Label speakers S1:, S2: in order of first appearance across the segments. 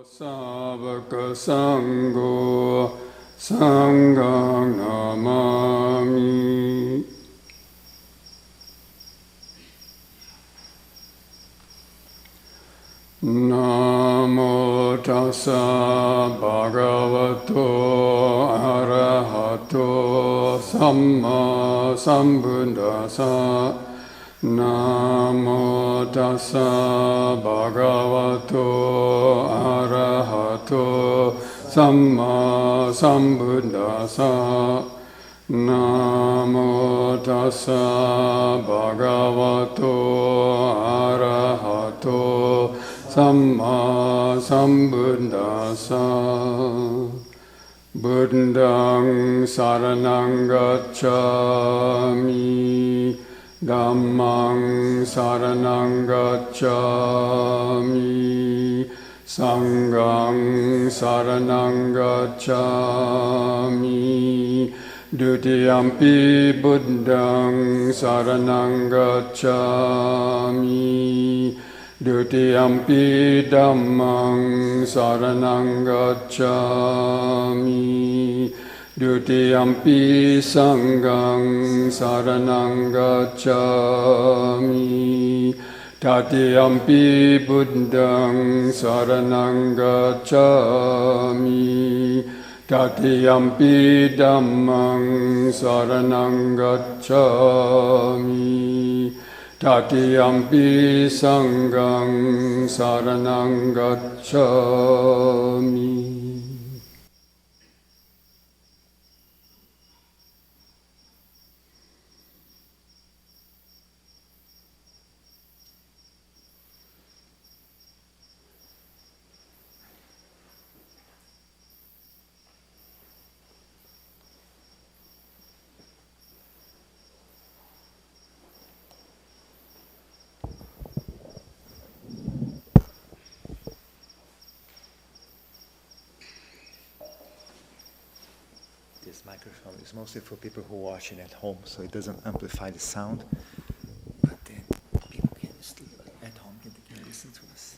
S1: Savaka Sangho Sanghang Namami. Namo Tassa Bhagavato Arahato Samma Sambuddhassa. Namo Tassa Bhagavato Arahato Samma Sambuddhassa. Namo Tassa Bhagavato Arahato Samma Sambuddhassa. Buddhang Saranang Gacchami. Dhammang Saranang Gacchami. Sanghang Saranang Gacchami. Dutiyampi Buddhang Saranang Gacchami. Dutiyampi Dhammang Saranang Gacchami. Dutiyampi Sanghang Saranang Gacchami. Tatiyampi Buddhang Saranang Gacchami. Tatiyampi Dhammang Saranang Gacchami. Tatiyampi Sanghang Saranang Gacchami.
S2: This microphone is mostly for people who are watching at home, so it doesn't amplify the sound. But then people can still at home can listen to us.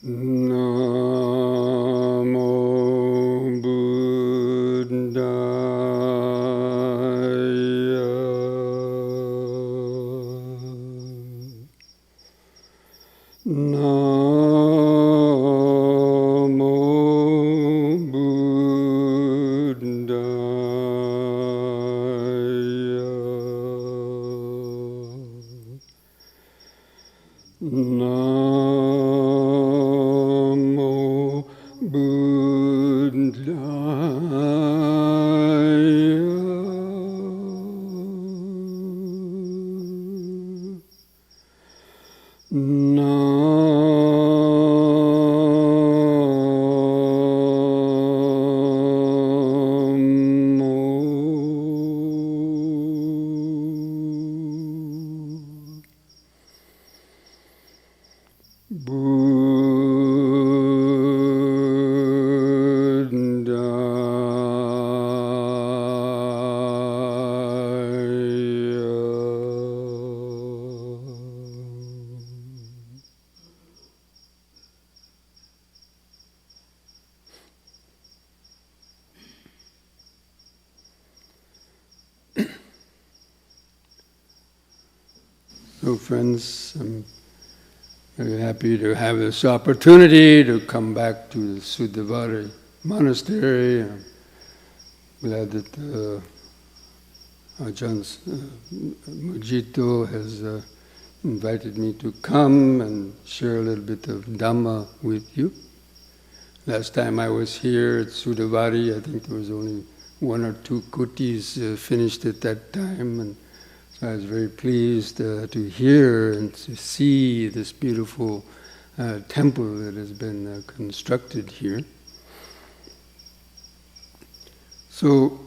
S2: Namo Buddhaya. Namo Buddhaya. Namo So friends, I'm very happy to have this opportunity to come back to the Suddhavāri monastery.
S1: glad that Ajahn Mujito has invited me to come and share a little bit of Dhamma with you. Last time I was here at Suddhavāri, I think there was only 1 or 2 kutis finished at that time, and so I was very pleased to hear and to see this beautiful temple that has been constructed here. So,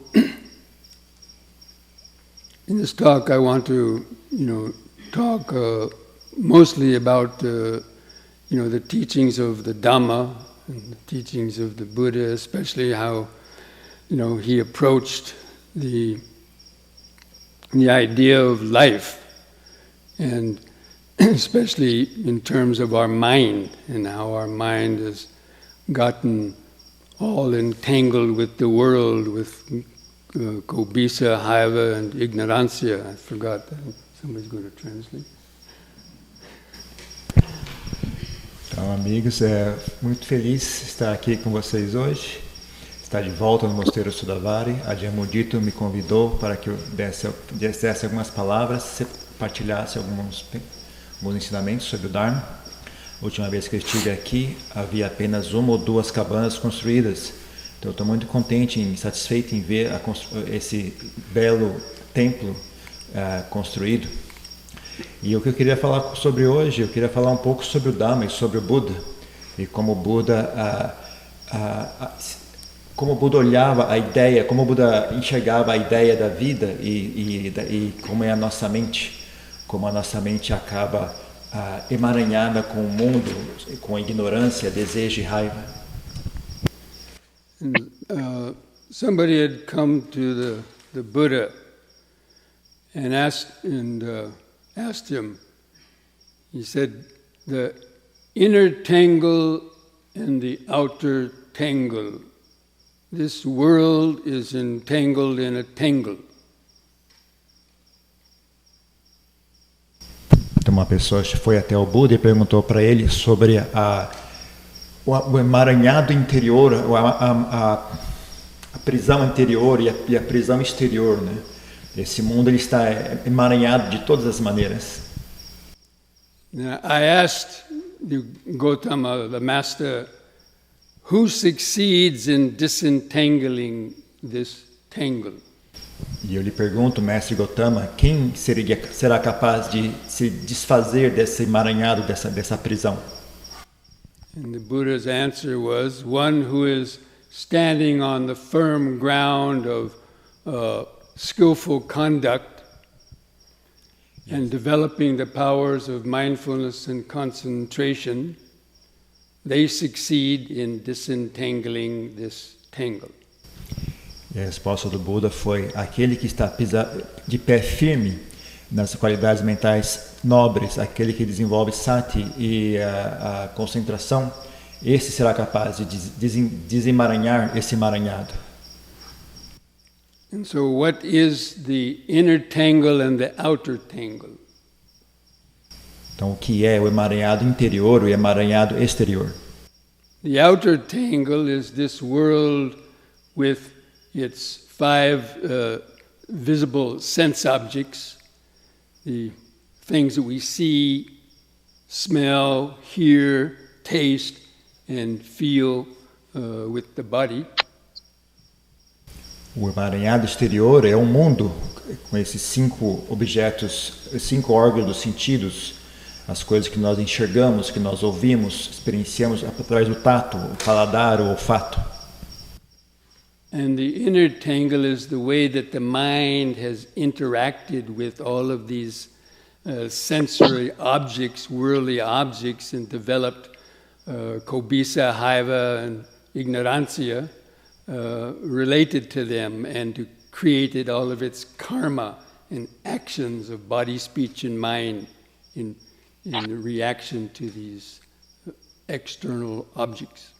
S1: in this talk, I want to, talk mostly about, the teachings of the Dhamma and the teachings of the Buddha, especially how, he approached the idea of life, and especially in terms of our mind, and how our mind has gotten all entangled with the world, with kobisa, haiva, and ignorancia. I forgot that. Somebody's going to translate.
S2: Então, amigos, muito feliz estar aqui com vocês hoje, estar de volta no Mosteiro Suddhavāri. Ajahn Mudito me convidou para que eu desse algumas palavras, partilhasse alguns ensinamentos sobre o Dharma. A última vez que eu estive aqui, havia apenas 1 ou 2 cabanas construídas. Então, eu estou muito contente e satisfeito em ver esse belo templo construído. E o que eu queria falar sobre hoje, eu queria falar um pouco sobre o Dhamma e sobre o Buda. E como o Buda, olhava a ideia, como o Buda enxergava a ideia da vida e como é a nossa mente. Como a nossa mente acaba emaranhada com o mundo, com a ignorância, desejo e raiva.
S1: Somebody had come to the Buddha and asked him, he said, the inner tangle and the outer tangle. This world is entangled in a tangle.
S2: Então uma pessoa foi até o Buda e perguntou para ele sobre o emaranhado interior, a prisão interior e a prisão exterior, né? Esse mundo ele está emaranhado de todas as maneiras.
S1: I asked Gautama, the master, who succeeds in disentangling this tangle?
S2: E eu lhe pergunto, mestre Gautama, quem será capaz de se desfazer desse emaranhado, dessa prisão?
S1: And the Buddha's answer was, one who is standing on the firm ground of skillful conduct and developing the powers of mindfulness and concentration, they succeed in disentangling this tangle.
S2: E a resposta do Buda foi: aquele que está de pé firme nas qualidades mentais nobres, aquele que desenvolve sati e a concentração, esse será capaz de desemaranhar esse emaranhado.
S1: And so what is the inner tangle and the outer tangle?
S2: Então, o que é o emaranhado interior e o emaranhado exterior?
S1: The outer tangle is this world with its 5 visible sense objects, the things that we see, smell, hear, taste, and feel with the body.
S2: O emaranhado exterior é um mundo com esses 5 objetos, 5 órgãos dos sentidos, as coisas que nós enxergamos, que nós ouvimos, experienciamos através do tato, o paladar, o olfato.
S1: And the inner tangle is the way that the mind has interacted with all of these sensory objects, worldly objects, and developed kobisa, haiva, and ignorancia related to them, and created all of its karma and actions of body, speech, and mind in reaction to these external objects.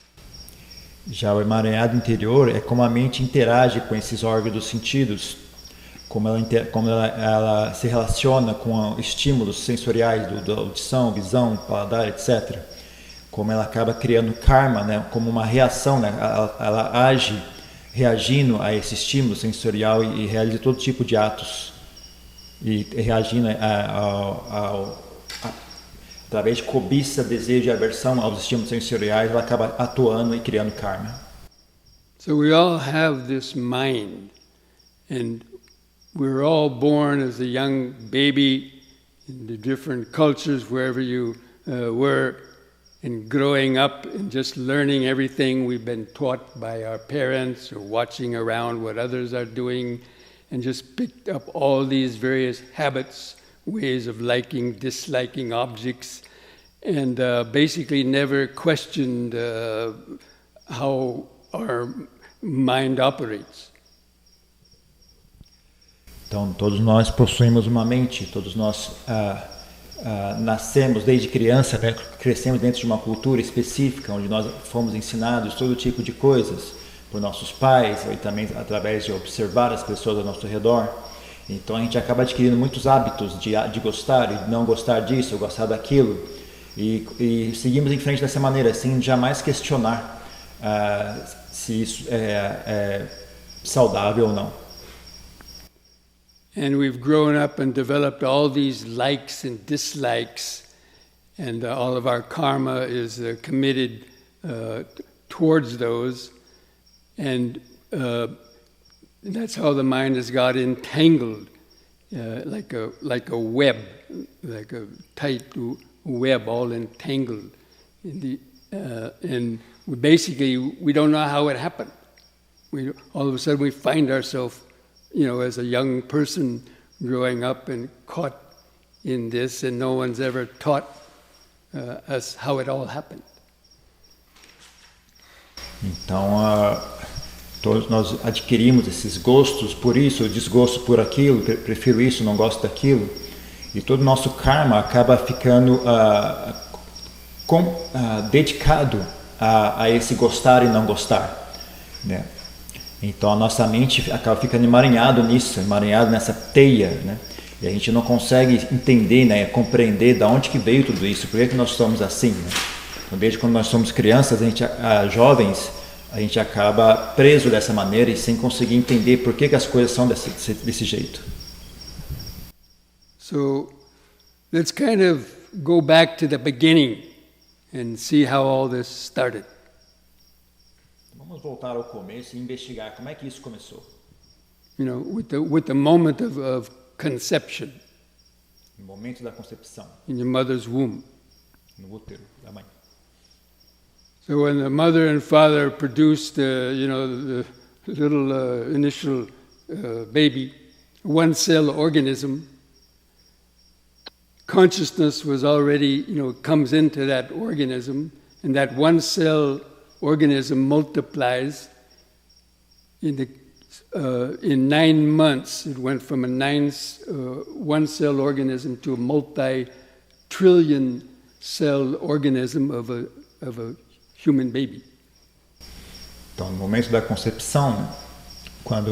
S2: Já o emaranhado interior é como a mente interage com esses órgãos dos sentidos, como ela se relaciona com estímulos sensoriais da audição, visão, paladar, etc. Como ela acaba criando karma, né, como uma reação, né, ela age reagindo a esse estímulo sensorial e realiza todo tipo de atos e reagindo através de cobiça, desejo e aversão aos estímulos sensoriais, ela acaba atuando e criando karma.
S1: So we all have this mind, and we're all born as a young baby in the different cultures wherever you were, and growing up and just learning everything we've been taught by our parents or watching around what others are doing, and just picked up all these various habits, ways of liking, disliking objects, and basically never questioned how our mind operates.
S2: Então, todos nós possuímos uma mente, todos nós nascemos desde criança, né? Crescemos dentro de uma cultura específica, onde nós fomos ensinados todo tipo de coisas por nossos pais, e também através de observar as pessoas ao nosso redor. Então a gente acaba adquirindo muitos hábitos de gostar e não gostar disso, ou gostar daquilo, e seguimos em frente dessa maneira, sem jamais questionar se isso é saudável ou não.
S1: And we've grown up and developed all these likes and dislikes, and all of our karma is committed towards those, and that's how the mind has got entangled, like a web, like a tight web, all entangled. And we don't know how it happened. All of a sudden we find ourselves, as a young person growing up and caught in this, and no one's ever taught us how it all happened.
S2: Então, todos nós adquirimos esses gostos por isso, desgosto por aquilo, prefiro isso, não gosto daquilo, e todo o nosso karma acaba ficando dedicado a esse gostar e não gostar, né? Então a nossa mente acaba ficando emaranhado nessa teia, né? E a gente não consegue entender, né, compreender de onde que veio tudo isso, por que nós somos assim, né? Então, desde quando nós somos crianças, jovens, a gente acaba preso dessa maneira e sem conseguir entender por que as coisas são desse jeito.
S1: So let's kind of go back to the beginning and see how all this started.
S2: Vamos voltar ao começo e investigar como é que isso começou.
S1: With the moment of conception.
S2: No momento da concepção.
S1: In your mother's womb.
S2: No útero da mãe.
S1: So when the mother and father produced, the little initial baby, one-cell organism, consciousness was already, comes into that organism, and that one-cell organism multiplies. In 9 months, it went from a one-cell organism to a multi-trillion cell organism of a human baby.
S2: Então, no momento da concepção, quando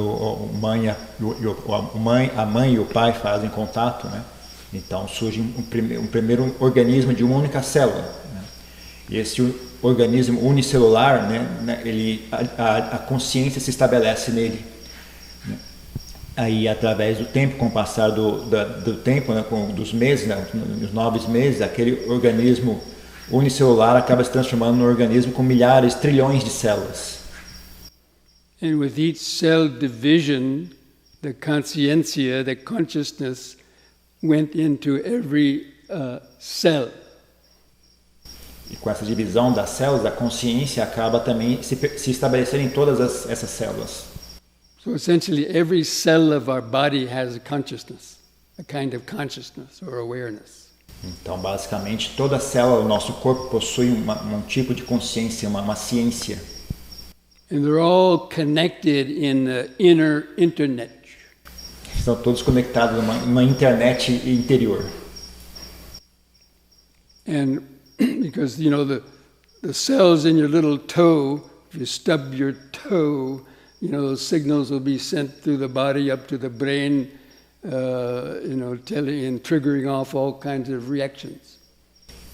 S2: a mãe e o pai fazem contato, né? Então surge um primeiro organismo de uma única célula, né? E esse organismo unicelular, né, a consciência se estabelece nele, né? Aí, através do tempo, com o passar do tempo, né, dos meses, né, os 9 meses, aquele organismo unicelular acaba se transformando num organismo com milhares, trilhões de células.
S1: And with each cell division, the consciência, the consciousness, went into every cell.
S2: E com essa divisão das células, a consciência acaba também se estabelecendo em todas essas células.
S1: So essentially, every cell of our body has a consciousness, a kind of consciousness or awareness.
S2: Então, basicamente, toda célula do nosso corpo possui um tipo de consciência, uma ciência.
S1: And they're all connected in the inner internet.
S2: Estão todos conectados numa internet interior.
S1: And because, the cells in your little toe, if you stub your toe, those signals will be sent through the body up to the brain, telling and triggering off all kinds of reactions.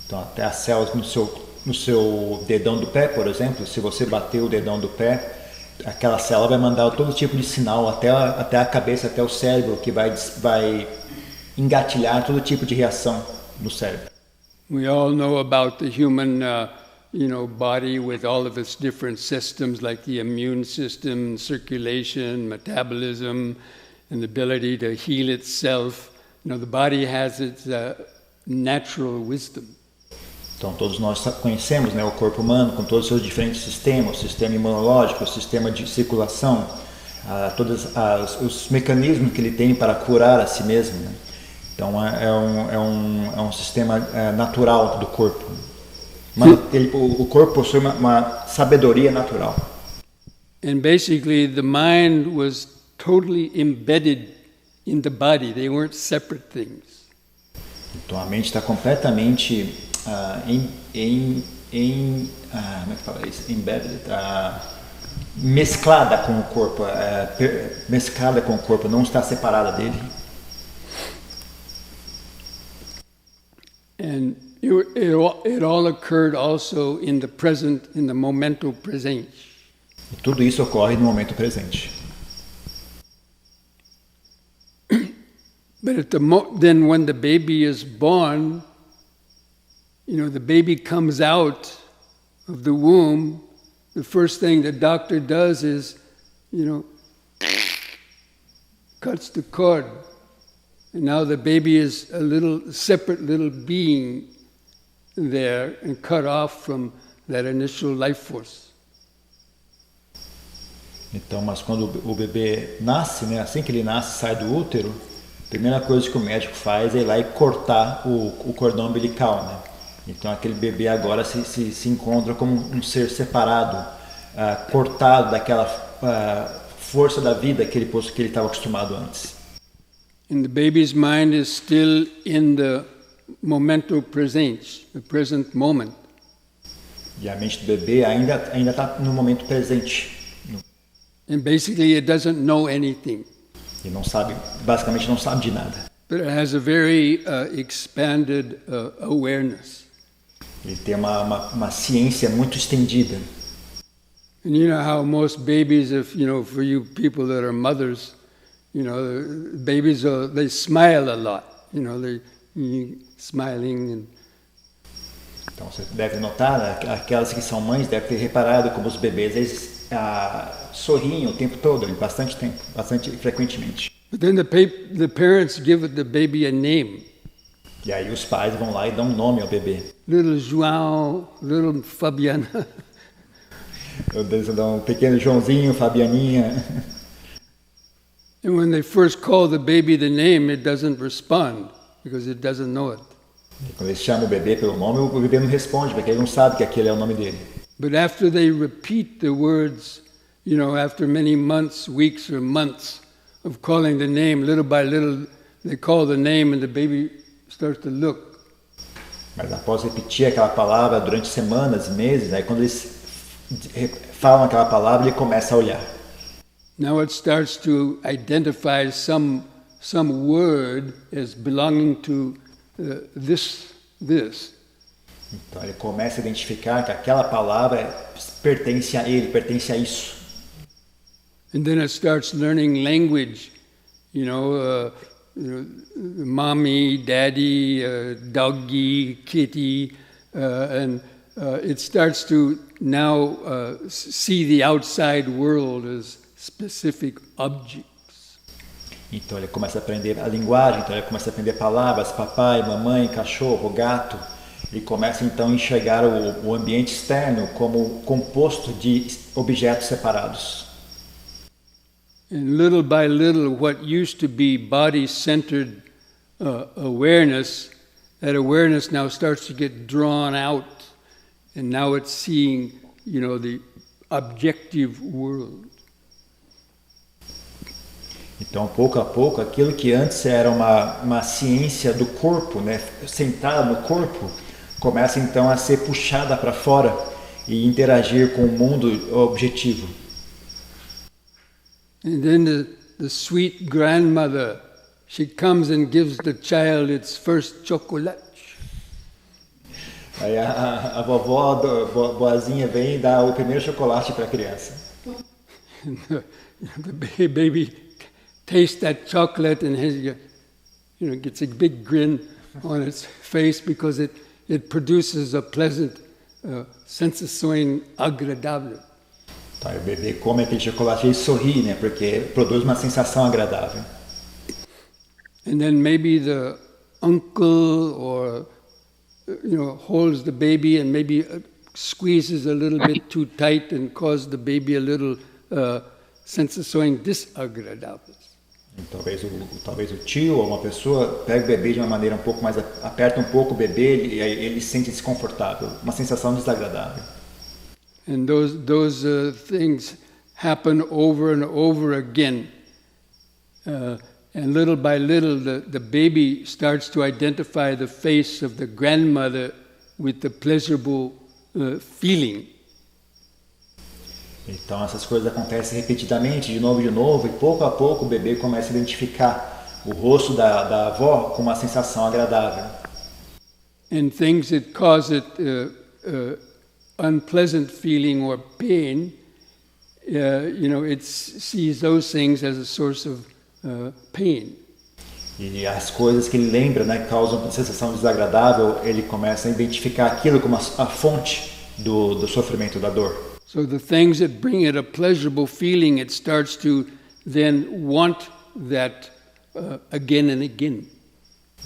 S2: Então, até as células no seu dedão do pé, por exemplo, se você bater o dedão do pé, aquela célula vai mandar todo tipo de sinal até a cabeça, até o cérebro, que vai engatilhar todo tipo de reação no cérebro.
S1: We all know about the human body with all of its different systems, like the immune system, circulation, metabolism, and the ability to heal itself. The body has its natural wisdom.
S2: Então todos nós conhecemos, né, o corpo humano com todos os seus diferentes sistemas, o sistema imunológico, o sistema de circulação, todos os mecanismos que ele tem para curar a si mesmo, né? Então é um sistema natural do corpo. O corpo possui uma sabedoria natural.
S1: And basically the mind was totally embedded in the body. They weren't separate things.
S2: Então a mente está completamente como é que fala isso? Embedded, mesclada com o corpo, mesclada com o corpo, não está separada dele.
S1: And it all occurred also in the present, in the momento presente.
S2: E tudo isso ocorre no momento presente.
S1: But then when the baby is born, the baby comes out of the womb, the first thing the doctor does is, cuts the cord. And now the baby is a separate little being there and cut off from that initial life force.
S2: Então, mas quando o bebê nasce, né, assim que ele nasce, sai do útero, a primeira coisa que o médico faz é ir lá e cortar o cordão umbilical, né? Então aquele bebê agora se encontra como um ser separado, cortado daquela força da vida que ele estava acostumado antes.
S1: And the baby's mind is still in the momento presente, the present moment.
S2: E a mente do bebê ainda está no momento presente.
S1: And basically it doesn't know anything.
S2: E basicamente não sabe de nada.
S1: But it has a very expanded awareness.
S2: Ele tem uma ciência muito estendida.
S1: And you know how most babies, for you people that are mothers, babies, they smile a lot. They smiling and.
S2: Então você deve notar, aquelas que são mães devem ter reparado como os bebês eles sorriem o tempo todo, bastante tempo, bastante frequentemente.
S1: But then the parents give the baby a name.
S2: E aí os pais vão lá e dão um nome ao bebê.
S1: Little João, little Fabiana.
S2: Eles dão um pequeno Joãozinho, Fabianinha.
S1: And when they first call the baby the name, it doesn't respond because it doesn't know it.
S2: E quando eles chamam o bebê pelo nome, o bebê não responde, porque ele não sabe que aquele é o nome dele.
S1: But after they repeat the words, after many months, weeks or months of calling the name, little by little, they call the name and the baby starts to look.
S2: Mas após repetir aquela palavra durante semanas, meses, aí quando eles falam aquela palavra, ele começa a olhar.
S1: Now it starts to identify some word as belonging to this.
S2: Então ele começa a identificar que aquela palavra pertence a ele, pertence a isso.
S1: And then it starts learning language, mommy, daddy, doggy, kitty, and it starts to now see the outside world as specific objects.
S2: Então ele começa a aprender a linguagem, então ele começa a aprender palavras, papai, mamãe, cachorro, gato. E começa então a enxergar o ambiente externo como composto de objetos separados.
S1: And little by little, what used to be body-centered awareness, that awareness now starts to get drawn out, and now it's seeing, the objective world.
S2: Então, pouco a pouco, aquilo que antes era uma ciência do corpo, né, centrada no corpo, começa então a ser puxada para fora e interagir com o mundo objetivo.
S1: And then the sweet grandmother, she comes and gives the child its first chocolate.
S2: Aí a vovó, boazinha, vem e dá o primeiro chocolate para a criança.
S1: the baby tastes that chocolate and gets a big grin on its face because it produces a pleasant sensação agradável.
S2: Então, o bebê come aquele chocolate e sorri, né? Porque produz uma sensação agradável.
S1: And then maybe the uncle or holds the baby and maybe squeezes a little bit too tight and causes the baby a little sensações desagradáveis.
S2: Talvez o tio ou uma pessoa pega o bebê de uma maneira um pouco mais, aperta um pouco o bebê e aí ele se sente desconfortável, uma sensação desagradável.
S1: And those things happen over and over again. And little by little, the baby starts to identify the face of the grandmother with the pleasurable feeling.
S2: Então essas coisas acontecem repetidamente, de novo, e pouco a pouco o bebê começa a identificar o rosto da avó com uma sensação agradável.
S1: And things that cause it unpleasant feeling or pain, it sees those things as a source of pain.
S2: E as coisas que ele lembra, né, que causam uma sensação desagradável, ele começa a identificar aquilo como a fonte do sofrimento, da dor.
S1: So the things that bring it a pleasurable feeling, it starts to then want that again and again.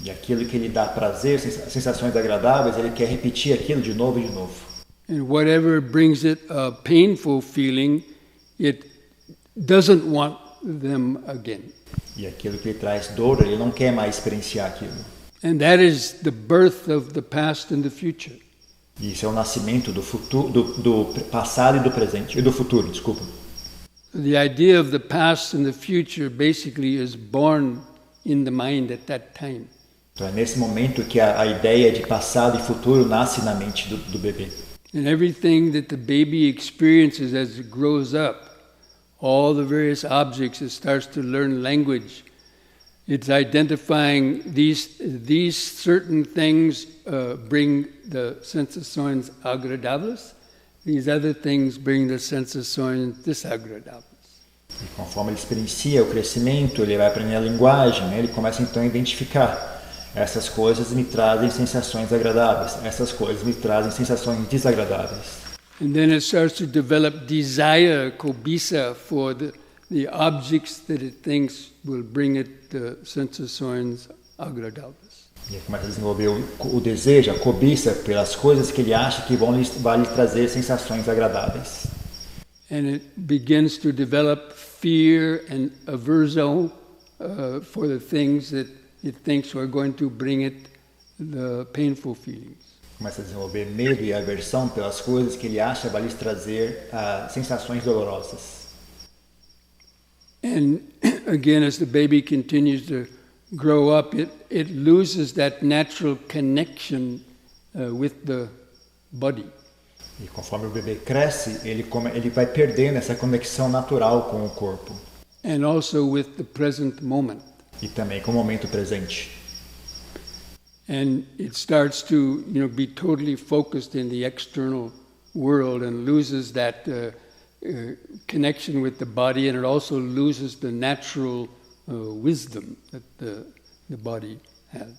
S2: E aquilo que lhe dá prazer, sensações agradáveis, ele quer repetir aquilo de novo e de novo.
S1: And whatever brings it a painful feeling, it doesn't want them again.
S2: E aquilo que lhe traz dor, ele não quer mais experienciar aquilo.
S1: And that is the birth of the past and the future.
S2: E isso é o nascimento do futuro, do passado e do presente, e do futuro, desculpa.
S1: The idea of the past and the future basically is born in the mind at that time.
S2: Então é nesse momento que a ideia de passado e futuro nasce na mente do bebê.
S1: And everything that the baby experiences as it grows up, all the various objects, it starts to learn language. It's identifying these certain things bring the sensações agradáveis. These other things bring the sensações desagradáveis.
S2: E conforme ele experiencia o crescimento, ele vai aprender a linguagem, né? Ele começa então a identificar. Essas coisas me trazem sensações agradáveis. Essas coisas me trazem sensações desagradáveis.
S1: And then it starts to develop desire, cobiça, for the objects that it thinks will bring it sensações agradáveis.
S2: E ele começa a desenvolver o desejo, a cobiça pelas coisas que ele acha que vão lhe trazer sensações agradáveis.
S1: And it begins to develop fear and aversion for the things that it thinks are going to bring it the painful feelings.
S2: Começa a desenvolver medo e aversão pelas coisas que ele acha vai lhes trazer sensações dolorosas.
S1: And again, as the baby continues to grow up, it loses that natural connection with the body.
S2: E conforme o bebê cresce, ele vai perdendo essa conexão natural com o corpo.
S1: And also with the present moment.
S2: E também com o momento presente.
S1: And it starts to, be totally focused in the external world and loses that connection with the body, and it also loses the natural wisdom that the body has.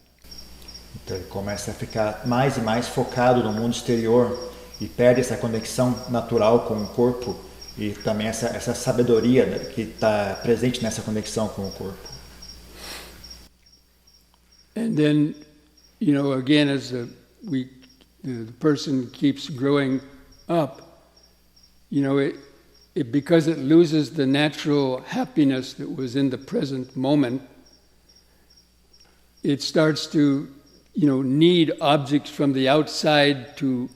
S2: Então ele começa a ficar mais e mais focado no mundo exterior e perde essa conexão natural com o corpo e também essa sabedoria que está presente nessa conexão com o corpo.
S1: And then, again, as the person keeps growing up, because it loses the natural happiness that was in the present moment, it starts to, need objects from the outside to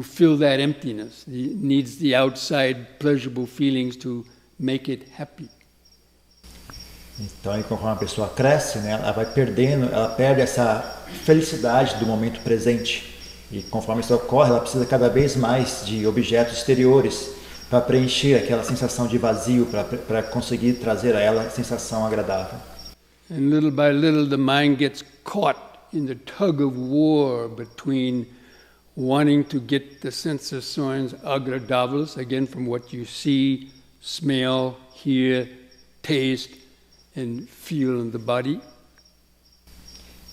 S1: fill that emptiness. It needs the outside pleasurable feelings to make it happy.
S2: Então, conforme a pessoa cresce, né, ela perde essa felicidade do momento presente. E conforme isso ocorre, ela precisa cada vez mais de objetos exteriores para preencher aquela sensação de vazio, para conseguir trazer a ela a sensação agradável.
S1: And little by little, the mind gets caught in the tug of war between wanting to get the sensações agradáveis, again from what you see, smell, hear, taste, and feel in the body.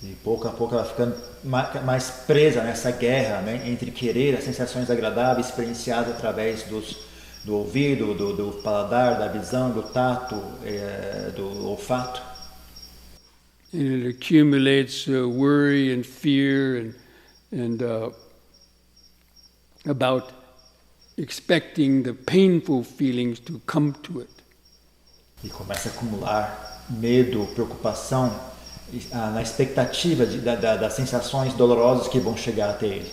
S2: E pouco a pouco ela ficando mais presa nessa guerra, né, entre querer as sensações agradáveis experienciadas através do ouvido, do paladar, da visão, do tato, do olfato.
S1: And it accumulates worry and fear and about expecting the painful feelings to come to it.
S2: E começa a acumular medo, preocupação, na expectativa das sensações dolorosas que vão chegar até ele.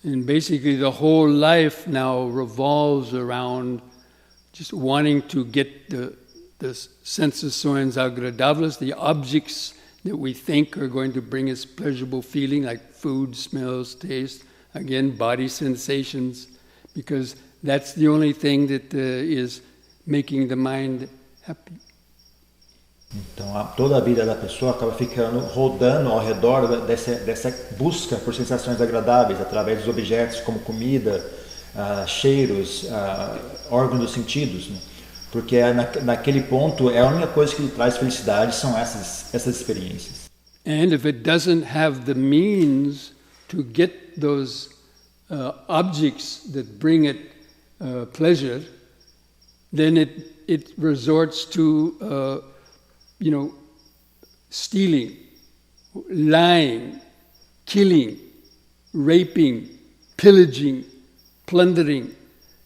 S1: And basically the whole life now revolves around just wanting to get the sensações agradáveis, the objects that we think are going to bring us pleasurable feeling, like food, smells, taste, again, body sensations, because that's the only thing that is making the mind happy.
S2: Então, toda a vida da pessoa acaba ficando rodando ao redor dessa busca por sensações agradáveis através dos objetos como comida, cheiros, órgãos dos sentidos, né? Porque naquele ponto a única coisa que lhe traz felicidade são essas experiências.
S1: And if it doesn't have the means to get those objects that bring it pleasure, then it resorts to stealing, lying, killing, raping, pillaging, plundering,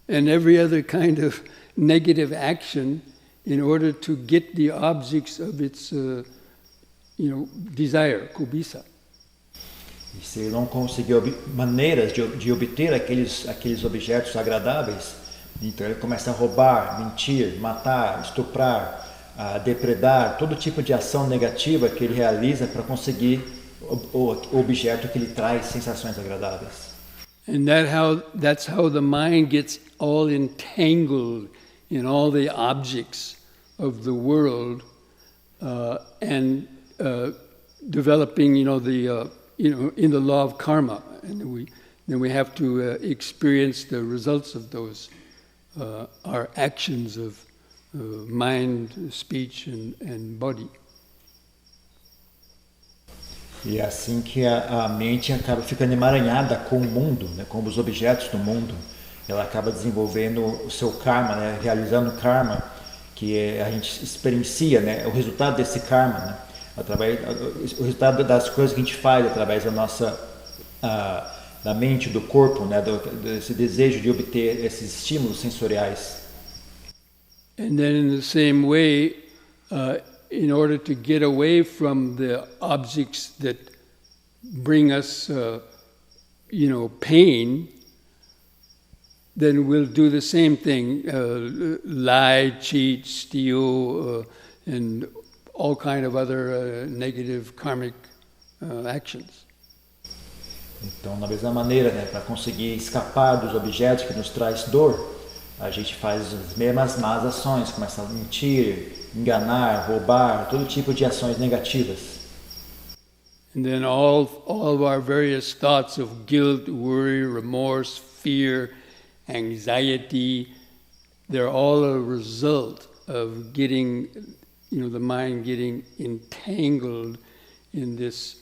S1: and every other kind of negative action in order to get the objects of its, desire, cobiça.
S2: E se ele não conseguir maneiras de obter aqueles objetos agradáveis, então ele começa a roubar, mentir, matar, estuprar, a depredar, todo tipo de ação negativa que ele realiza para conseguir o objeto que lhe traz sensações agradáveis.
S1: And that's how the mind gets all entangled in all the objects of the world and developing, in the law of karma, and then we have to experience the results of those our actions of mind, speech, and body.
S2: E é assim que a mente acaba ficando emaranhada com o mundo, né, com os objetos do mundo. Ela acaba desenvolvendo o seu karma, né, realizando karma, que a gente experiencia, né, o resultado desse karma, né, o resultado das coisas que a gente faz através da nossa da mente, do corpo, né, desse desejo de obter esses estímulos sensoriais.
S1: And then in the same way, in order to get away from the objects that bring us, pain, then we'll do the same thing, lie, cheat, steal, and all kind of other negative karmic actions.
S2: Então, da mesma maneira, né, para conseguir escapar dos objetos que nos traz dor, a gente faz as mesmas más ações, começa a mentir, enganar, roubar, todo tipo de ações negativas.
S1: And then all of our various thoughts of guilt, worry, remorse, fear, anxiety, they're all a result of getting, the mind getting entangled in this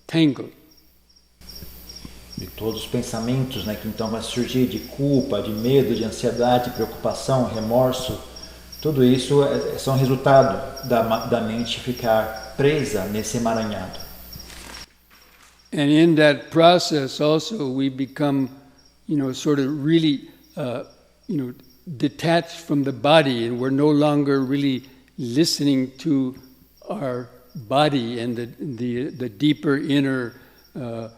S1: tangle.
S2: E todos os pensamentos, né, que então vai surgir de culpa, de medo, de ansiedade, preocupação, remorso, tudo isso são resultado da mente ficar presa nesse emaranhado.
S1: And in that process also we become, sort of really, detached from the body, and we're no longer really listening to our body and the deeper inner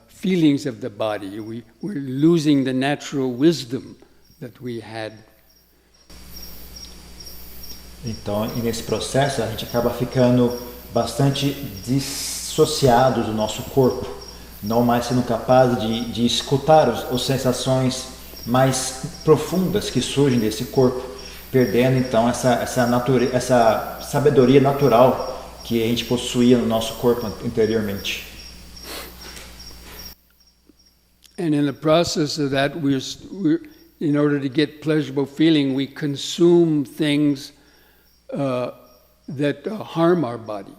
S1: feelings of the body. We're losing the natural wisdom that we had.
S2: Então, e nesse processo, a gente acaba ficando bastante dissociado do nosso corpo, não mais sendo capaz de escutar as sensações mais profundas que surgem desse corpo, perdendo então essa sabedoria natural que a gente possuía no nosso corpo anteriormente.
S1: And in the process of that, we're in order to get pleasurable feeling, we consume things that harm our body.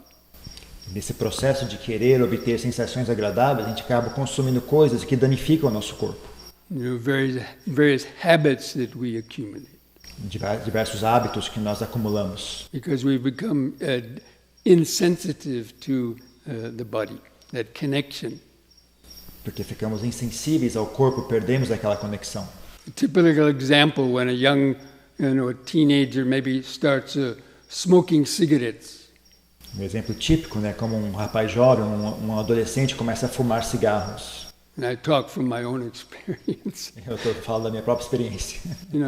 S2: Nesse processo de querer obter sensações agradáveis, a gente acaba consumindo coisas que danificam o nosso corpo.
S1: Various habits that we accumulate.
S2: Diversos hábitos que nós acumulamos.
S1: Because we become insensitive to the body, that connection.
S2: Porque ficamos insensíveis ao corpo, perdemos aquela conexão.
S1: A typical example when a young, a teenager maybe starts smoking cigarettes.
S2: Um exemplo típico, né, como um rapaz jovem, um adolescente começa a fumar cigarros.
S1: And I talk from my own experience.
S2: Eu estou falando da minha própria experiência.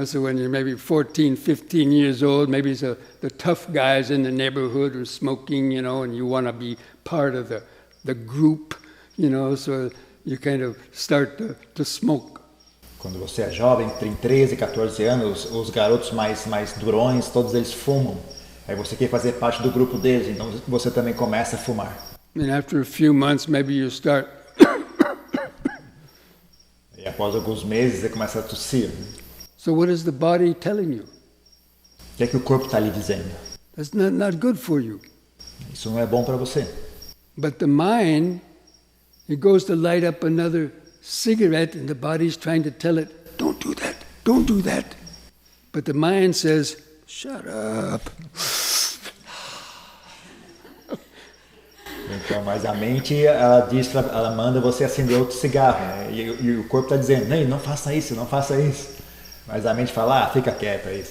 S1: So when you're maybe 14, 15 years old, maybe the tough guys in the neighborhood are smoking, and you want to be part of the group, so you kind of start to smoke.
S2: Quando você é jovem, tem 13, 14 anos, os garotos mais durões, todos eles fumam. Aí você quer fazer parte do grupo deles, então você também começa a fumar.
S1: And after a few months, maybe you start.
S2: E após alguns meses, você começa a tossir.
S1: So what is the body telling you?
S2: O que é que o corpo está lhe dizendo?
S1: That's not good for you.
S2: Isso não é bom para você.
S1: But the mind, it goes to light up another cigarette, and the body's trying to tell it, don't do that, don't do that. But the mind says, shut up.
S2: Então, mas a mente, ela manda você acender outro cigarro, né? E o corpo está dizendo, não faça isso, não faça isso. Mas a mente fala, fica quieto aí.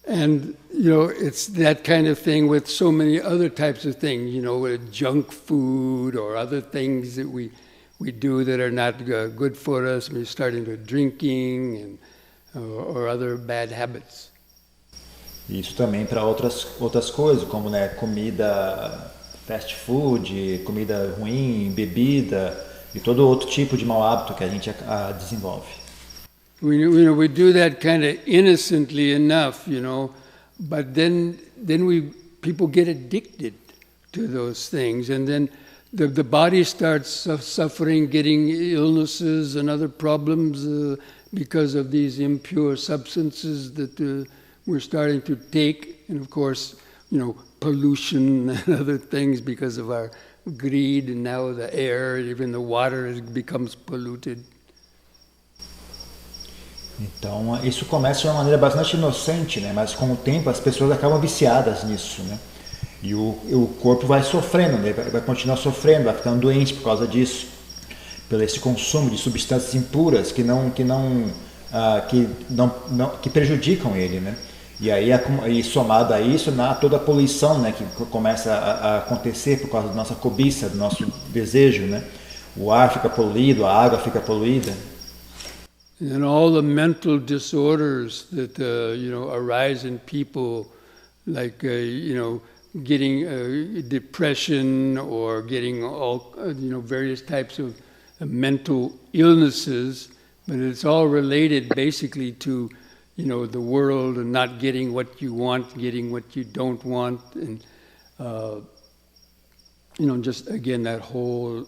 S1: And, it's that kind of thing with so many other types of things, with junk food or other things that we do that are not good for us. We're starting to drinking or other bad habits.
S2: Isso também para outras coisas, como comida, fast food, comida ruim, bebida e todo outro tipo de mau hábito que a gente desenvolve.
S1: We do that kind of innocently enough, but then people get addicted to those things, and then the body starts suffering, getting illnesses and other problems because of these impure substances that we're starting to take, and of course, pollution and other things because of our greed, and now the air, even the water becomes polluted.
S2: Então, isso começa de uma maneira bastante inocente, né? Mas com o tempo as pessoas acabam viciadas nisso, né? E o corpo vai sofrendo, né? Vai continuar sofrendo, vai ficando doente por causa disso, pelo esse consumo de substâncias impuras que prejudicam ele, né? E aí, somado a isso, toda a poluição, né, que começa a acontecer por causa da nossa cobiça, do nosso desejo, né? O ar fica poluído, a água fica poluída.
S1: And all the mental disorders that arise in people, like getting depression or getting all various types of mental illnesses, but it's all related basically to the world and not getting what you want, getting what you don't want, and just again that whole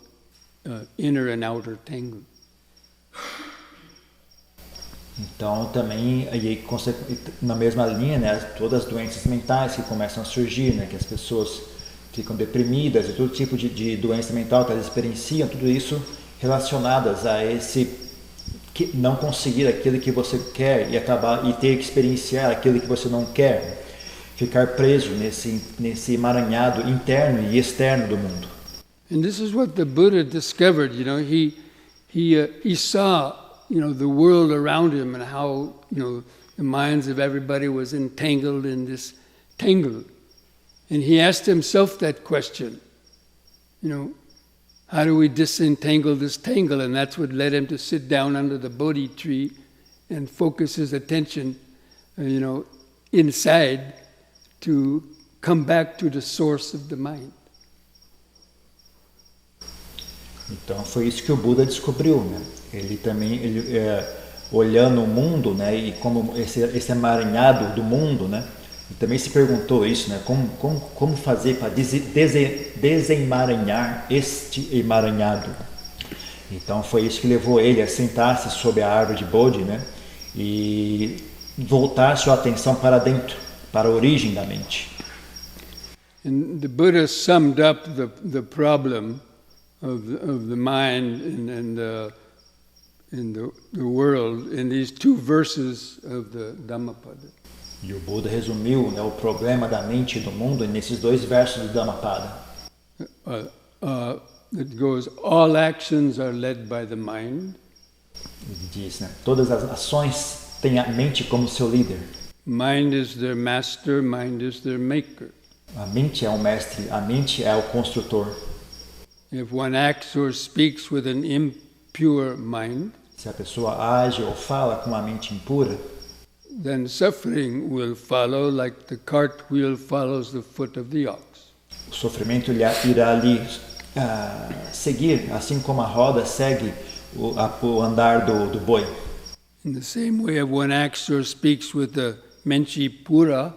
S1: inner and outer tangle.
S2: Então também na mesma linha, né, todas as doenças mentais que começam a surgir, né, que as pessoas ficam deprimidas e todo tipo de doença mental que elas experienciam, tudo isso relacionadas a esse não conseguir aquilo que você quer e ter que experienciar aquilo que você não quer, ficar preso nesse emaranhado interno e externo do mundo.
S1: And this is what the Buddha discovered. He saw the world around him and how the minds of everybody was entangled in this tangle, and he asked himself that question. How do we disentangle this tangle? And that's what led him to sit down under the Bodhi tree and focus his attention, inside to come back to the source of the mind.
S2: Então foi isso que o Buda descobriu, né? Ele olhando o mundo, né? E como esse emaranhado do mundo, né? Ele também se perguntou isso, né? Como fazer para desemaranhar este emaranhado? Então foi isso que levou ele a sentar-se sob a árvore de Bodhi, né? E voltar sua atenção para dentro, para a origem da mente.
S1: And the Buddha summed up the problem of the mind in the world in these two verses of the Dhammapada.
S2: E o Buda resumiu, né, o problema da mente e do mundo nesses 2 versos do Dhammapada.
S1: It goes, all actions are led by the mind.
S2: Ele diz, né, todas as ações têm a mente como seu líder.
S1: Mind is their master, mind is their maker.
S2: A mente é o mestre, a mente é o construtor.
S1: If one acts or speaks with an impure mind,
S2: se a pessoa age ou fala com a mente impura,
S1: then suffering will follow like the cartwheel follows the foot of the ox.
S2: O sofrimento irá ali seguir, assim como a roda segue o andar do boi.
S1: In the same way, if one acts or speaks with the menchi pura,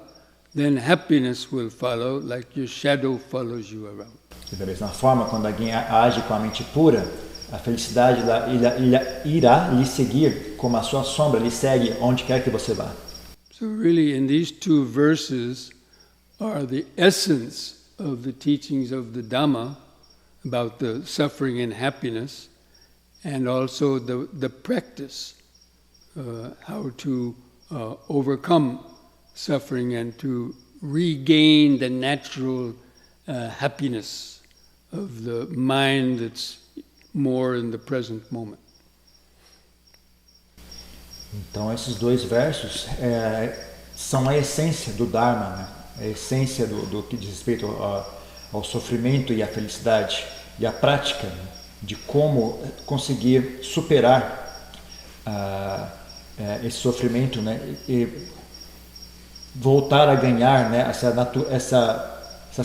S1: then happiness will follow like your shadow follows you around.
S2: E da mesma forma, quando alguém age com a mente pura, a felicidade irá lhe seguir como a sua sombra lhe segue onde quer que você vá.
S1: So really, in these two verses are the essence of the teachings of the Dhamma about the suffering and happiness, and also the practice, how to overcome suffering and to regain the natural happiness of the mind that's more in the present moment.
S2: Então esses 2 versos são a essência do Dharma, né? A essência do que diz respeito ao sofrimento e à felicidade, e a prática, né, de como conseguir superar esse sofrimento, né, e voltar a ganhar, né, essa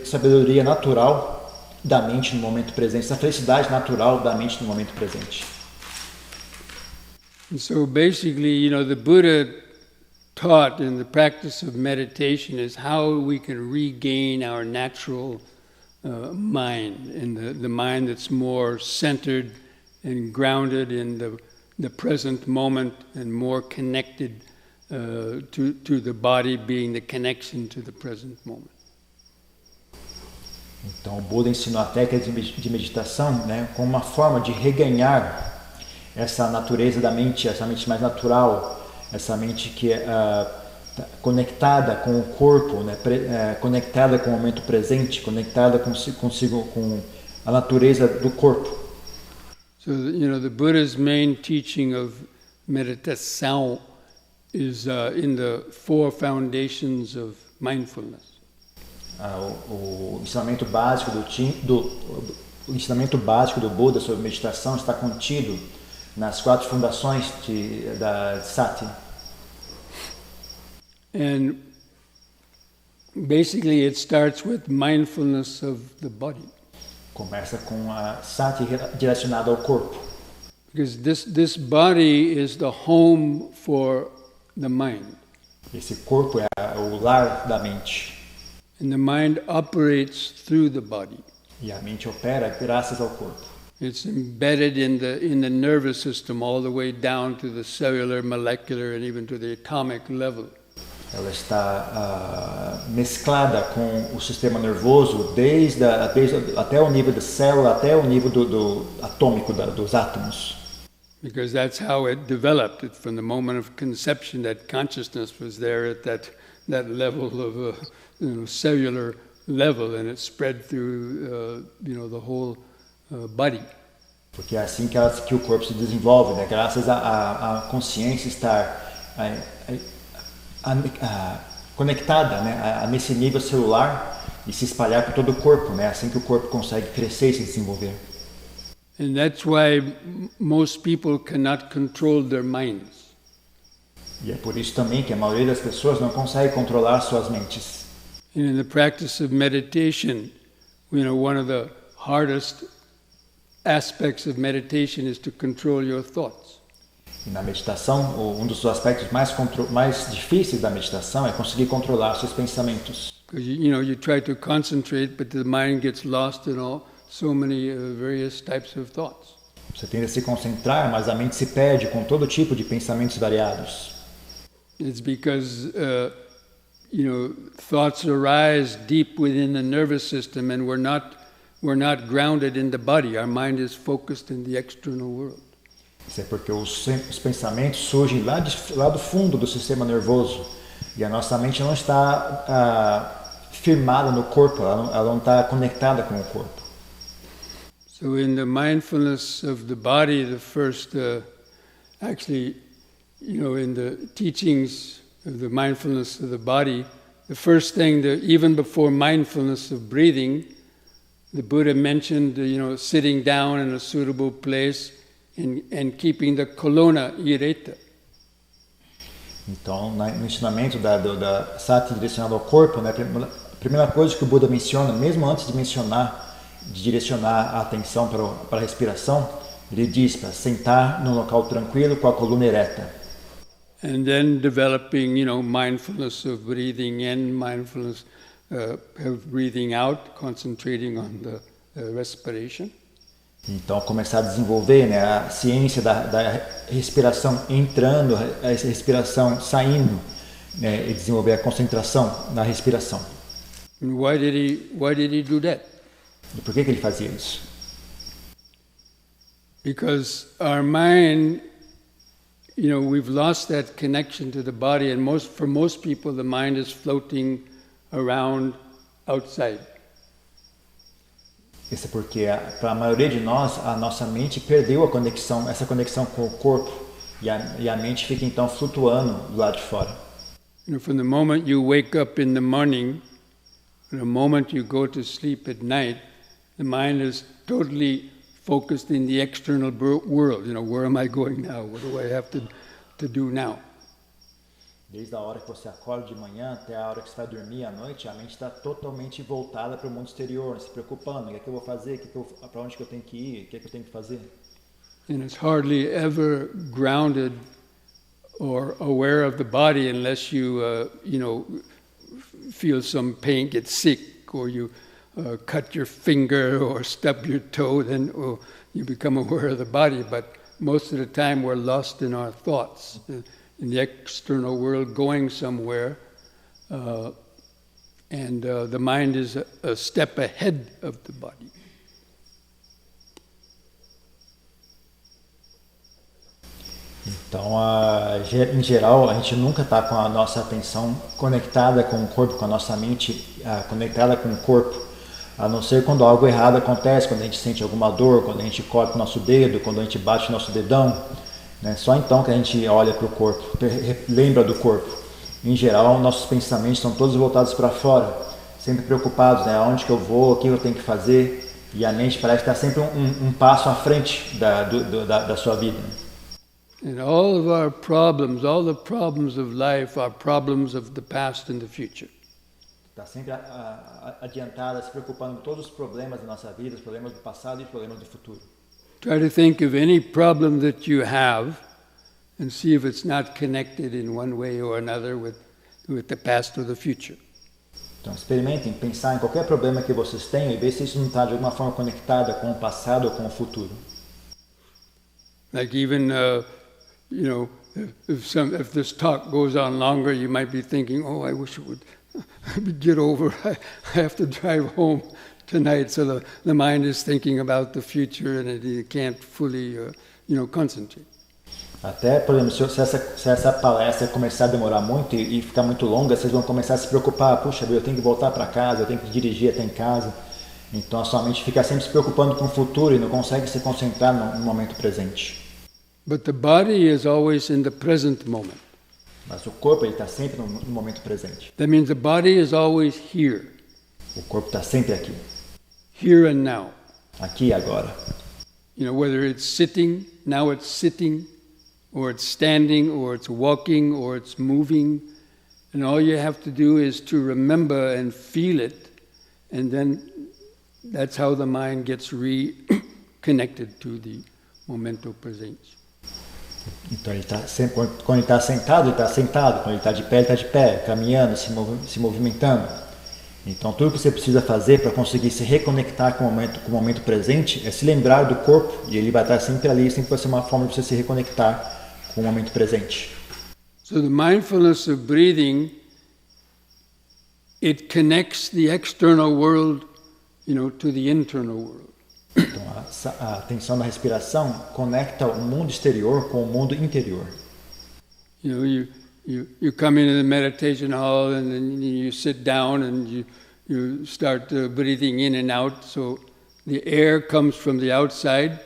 S2: sabedoria natural da mente no momento presente, essa felicidade natural da mente no momento presente.
S1: And so basically, the Buddha taught in the practice of meditation is how we can regain our natural mind, and the mind that's more centered and grounded in the present moment and more connected to the body being the connection to the present moment.
S2: Então o Buda ensinou a técnica de meditação, né, como uma forma de reganhar essa natureza da mente, essa mente mais natural, essa mente que é conectada com o corpo, né, conectada com o momento presente, conectada consigo com a natureza do corpo.
S1: So, the Buddha's main teaching of Meditação is in the 4 foundations of mindfulness.
S2: O ensinamento básico o ensinamento básico do Buda sobre meditação está contido nas 4 fundações da Sati.
S1: And basically it starts with mindfulness of the body.
S2: Começa com a Sati direcionada ao corpo.
S1: Because this body is the home for the mind.
S2: Esse corpo é o lar da mente.
S1: And the mind operates through the body.
S2: E a mente opera graças ao corpo.
S1: It's embedded in the nervous system all the way down to the cellular, molecular, and even to the atomic level.
S2: Ela está mesclada com o sistema nervoso desde até o nível da célula, até o nível do atômico dos átomos.
S1: Because that's how it developed. From the moment of conception, that consciousness was there at that level of cellular level, and it spread through the whole body.
S2: Porque é assim que o corpo se desenvolve, né? Graças à consciência estar conectada, né? Nesse nível celular e se espalhar por todo o corpo, né? Assim que o corpo consegue crescer e se desenvolver.
S1: And that's why most people cannot control their minds.
S2: E é por isso também que a maioria das pessoas não consegue controlar suas mentes.
S1: And in the practice of meditation, one of the hardest aspects of meditation is to control your thoughts.
S2: E na meditação, um dos aspectos mais difíceis da meditação é conseguir controlar seus pensamentos.
S1: Because you try to concentrate, but the mind gets lost in so many various types of thoughts.
S2: Você tende a se concentrar, mas a mente se perde com todo tipo de pensamentos variados.
S1: It's because thoughts arise deep within the nervous system, and we're not grounded in the body. Our mind is focused in the external world.
S2: Isso é porque os pensamentos surgem lá do fundo do sistema nervoso e a nossa mente não está firmada no corpo, ela não está conectada com o corpo.
S1: So in the mindfulness of the body, the first, in the teachings of the mindfulness of the body, the first thing, even before mindfulness of breathing, the Buddha mentioned, sitting down in a suitable place and keeping the colonna ereta.
S2: Então, no ensinamento da sati direcionado ao corpo, né, a primeira coisa que o Buda menciona, mesmo antes de direcionar a atenção para a respiração, ele diz para sentar num local tranquilo com a coluna ereta.
S1: And then developing, mindfulness of breathing in, mindfulness of breathing out, concentrating on the respiration.
S2: Então, começar a desenvolver, né, a ciência da respiração entrando, a respiração saindo, né, e desenvolver a concentração na respiração.
S1: And why did he do that?
S2: E por que ele fazia isso?
S1: Because our mind, we've lost that connection to the body, and for most people, the mind is floating around outside.
S2: Isso é porque, para a maioria de nós, a nossa mente perdeu essa conexão com o corpo, e a mente fica então flutuando do lado de fora.
S1: From the moment you wake up in the morning, the moment you go to sleep at night, the mind is totally focused in the external world. Where am I going now? What do I have to do now?
S2: Desde a hora que você acorda de manhã até a hora que você vai dormir à noite, a mente está totalmente voltada para o mundo exterior, se preocupando, o que é que eu vou fazer, para onde que eu tenho que ir, o que é que eu tenho que fazer.
S1: And it's hardly ever grounded or aware of the body unless you, feel some pain, get sick, or you cut your finger or stub your toe, then you become aware of the body. But most of the time we're lost in our thoughts, in the external world, going somewhere, and the mind is a step ahead of the body.
S2: Então, em geral, a gente nunca está com a nossa atenção conectada com o corpo, com a nossa mente conectada com o corpo, a não ser quando algo errado acontece, quando a gente sente alguma dor, quando a gente corta o nosso dedo, quando a gente bate o nosso dedão, né? Só então que a gente olha para o corpo, lembra do corpo. Em geral, nossos pensamentos estão todos voltados para fora, sempre preocupados, né? Aonde que eu vou, o que eu tenho que fazer, e a mente parece estar sempre um passo à frente da sua vida.
S1: And all of our problems, all the problems of life are problems of the past and the future.
S2: Está sempre adiantada, se preocupando com todos os problemas da nossa vida, os problemas do passado e os problemas do futuro.
S1: Try to think of any problem that you have and see if it's not connected in one way or another with the past or the future.
S2: Então experimentem pensar em qualquer problema que vocês tenham e ver se isso não está de alguma forma conectado com o passado ou com o futuro.
S1: Like even if this talk goes on longer, you might be thinking, "Oh, I wish it would get over. I have to drive home tonight." So the mind is thinking about the future, and it can't fully, concentrate.
S2: Até, por exemplo, se essa palestra começar a demorar muito e ficar muito longa, vocês vão começar a se preocupar. Puxa, eu tenho que voltar para casa, eu tenho que dirigir até em casa. Então a sua mente fica sempre se preocupando com o futuro e não consegue se concentrar no momento presente.
S1: But the body is always in the present moment.
S2: Mas o corpo está sempre no momento presente.
S1: That means the body is always here.
S2: O corpo está sempre aqui.
S1: Here and now.
S2: Aqui e agora.
S1: Whether it's sitting, now it's sitting, or it's standing, or it's walking, or it's moving. And all you have to do is to remember and feel it, and then that's how the mind gets reconnected to the momento presente.
S2: Então ele está sempre, quando ele está sentado, ele está sentado. Quando ele está de pé, caminhando, se movimentando. Então tudo que você precisa fazer para conseguir se reconectar com o momento presente é se lembrar do corpo, e ele vai estar sempre ali, sempre vai ser uma forma de você se reconectar com o momento presente.
S1: So the mindfulness of breathing, it connects the external world, to the internal world.
S2: Então a atenção na respiração conecta o mundo exterior com o mundo interior.
S1: You come into the meditation hall and then you sit down and you start breathing in and out. So the air comes from the outside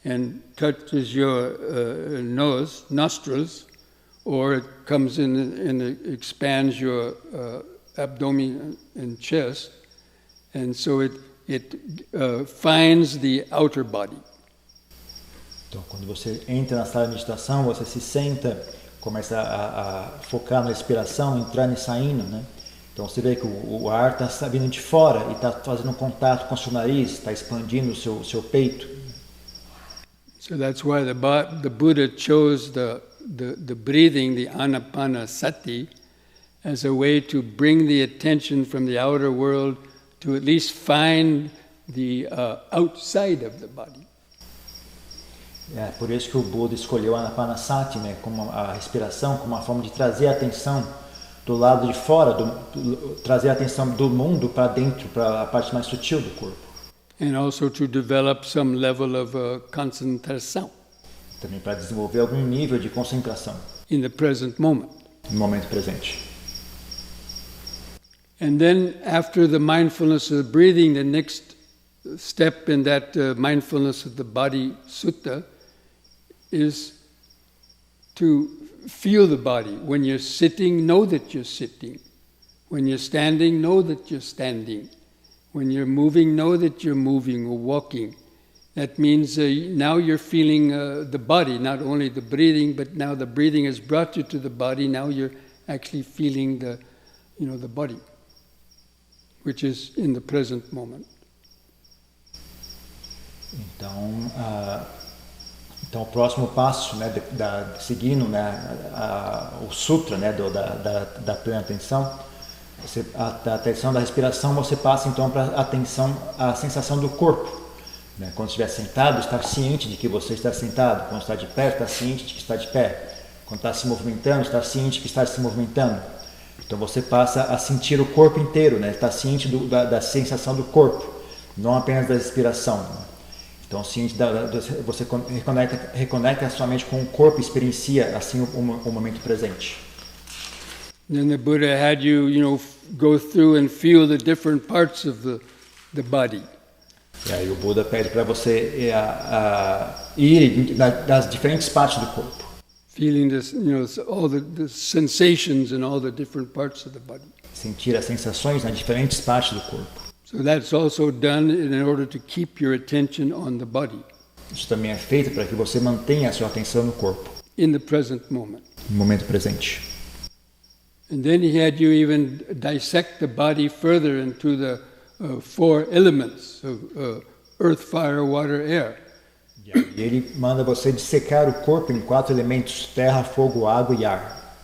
S1: and touches your nostrils, or it comes in and it expands your abdomen and chest, and so it finds the outer body.
S2: Então, quando você entra na sala de meditação, você se senta, começa a focar na respiração, entrando e saindo, né? Então você vê que o ar está vindo de fora e está fazendo contato com o seu nariz, está expandindo o seu peito.
S1: So that's why the Buddha chose the breathing, the anapanasati, as a way to bring the attention from the outer world to at least find the outside of the body.
S2: É por isso que o Buda escolheu a anapanasati, né, como a respiração, como uma forma de trazer a atenção do lado de fora, trazer a atenção do mundo para dentro, para a parte mais sutil do corpo.
S1: And also to develop some level of concentration.
S2: Também para desenvolver algum nível de concentração.
S1: In the present moment.
S2: No momento presente.
S1: And then after the mindfulness of the breathing, the next step in that mindfulness of the body sutta is to feel the body. When you're sitting, know that you're sitting. When you're standing, know that you're standing. When you're moving, know that you're moving or walking. That means now you're feeling the body, not only the breathing, but now the breathing has brought you to the body. Now you're actually feeling the body, which is in the present moment.
S2: Então o próximo passo, né, seguindo, né, o sutra, né, da plena atenção, da atenção da respiração, você passa então para a atenção à sensação do corpo. Né? Quando estiver sentado, estar ciente de que você está sentado. Quando está de pé, estar ciente de que está de pé. Quando está se movimentando, estar ciente de que está se movimentando. Então você passa a sentir o corpo inteiro, né? Está ciente da sensação do corpo, não apenas da respiração. Né? Então ciente você reconecta a sua mente com o corpo, experiencia assim o momento presente.
S1: Then the Buddha had you, go through and feel the different parts of the body.
S2: E aí o Buda pede para você ir nas diferentes partes do corpo.
S1: Feeling this, all the sensations in all the different parts of the body.
S2: Sentir as sensações nas diferentes partes do corpo.
S1: So that's also done in order to keep your attention on the body.
S2: Isso também é feito para que você mantenha a sua atenção no corpo.
S1: In the present moment.
S2: No momento presente.
S1: And then he had you even dissect the body further into the 4 elements of earth, fire, water, air.
S2: E ele manda você dissecar o corpo em 4 elementos: terra, fogo, água e ar.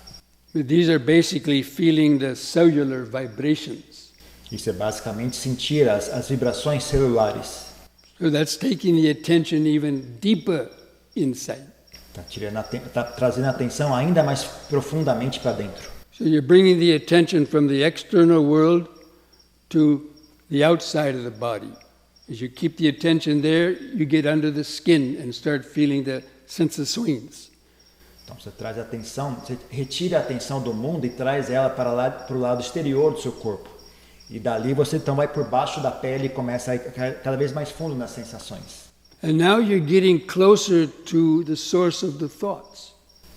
S1: But these are basically feeling the cellular vibrations.
S2: Isso é basicamente sentir as vibrações celulares.
S1: So that's taking the attention even deeper inside.
S2: Tá trazendo a atenção ainda mais profundamente para dentro.
S1: So you're bringing the attention from the external world to the outside of the body. As you keep the attention there, you get under the skin and start feeling the sensações.
S2: Então você traz a atenção, você retira a atenção do mundo e traz ela para o lado exterior do seu corpo. E dali você então vai por baixo da pele e começa a ir cada vez mais fundo nas sensações.
S1: And now you're getting closer to the source of the thoughts.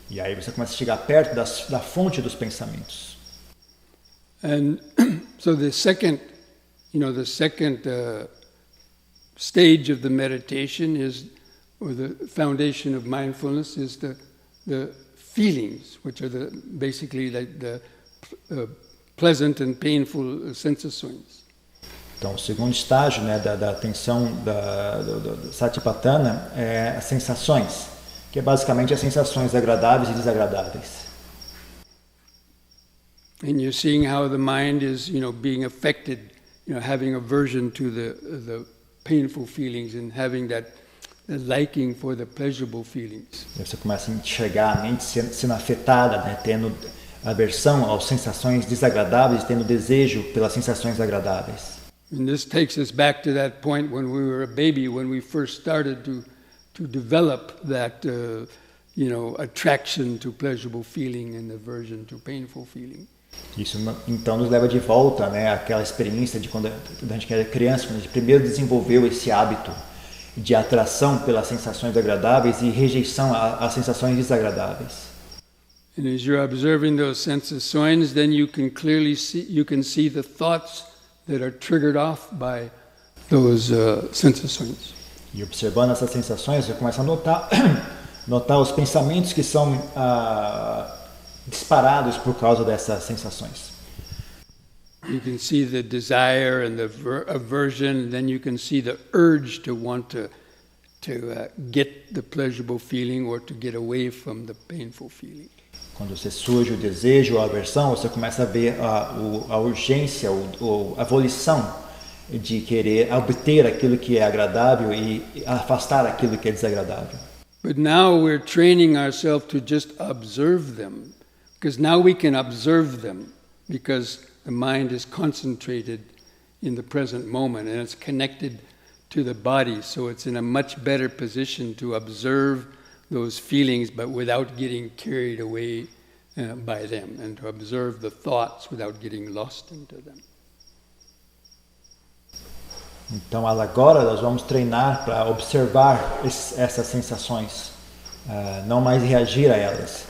S2: E aí você começa a chegar perto da fonte dos pensamentos.
S1: And so the second stage of the meditation or the foundation of mindfulness is the feelings, which are basically like the pleasant and painful sensações.
S2: Então, o segundo estágio, né, da atenção da Satipatthana é as sensações, que é basicamente as sensações agradáveis e desagradáveis.
S1: And you're seeing how the mind is, being affected, having aversion to the painful feelings and having the liking for the pleasurable feelings.
S2: E você começa a enxergar a mente sendo afetada, né? Tendo aversão às sensações desagradáveis, tendo desejo pelas sensações agradáveis.
S1: And this takes us back to that point when we were a baby, when we first started to develop that, attraction to pleasurable feeling and aversion to painful feeling.
S2: Isso então nos leva de volta, né, àquela experiência de quando a gente era criança, quando a gente primeiro desenvolveu esse hábito de atração pelas sensações agradáveis e rejeição às sensações desagradáveis.
S1: And as you're observing those sensações, then you can clearly see the thoughts that are triggered off by those sensações.
S2: E observando essas sensações, você começa a notar os pensamentos que são disparados por causa dessas sensações.
S1: You can see the desire and the aversion, and then you can see the urge to want to get the pleasurable feeling or to get away from the painful feeling.
S2: Quando você surge o desejo ou a aversão, você começa a ver a urgência ou a volição de querer obter aquilo que é agradável e afastar aquilo que é desagradável.
S1: But now we're training ourselves to just observe them, because now we can observe them, because the mind is concentrated in the present moment and it's connected to the body, so it's in a much better position to observe those feelings, but without getting carried away by them, and to observe the thoughts without getting lost into them.
S2: Então agora nós vamos treinar para observar essas sensações, não mais reagir a elas,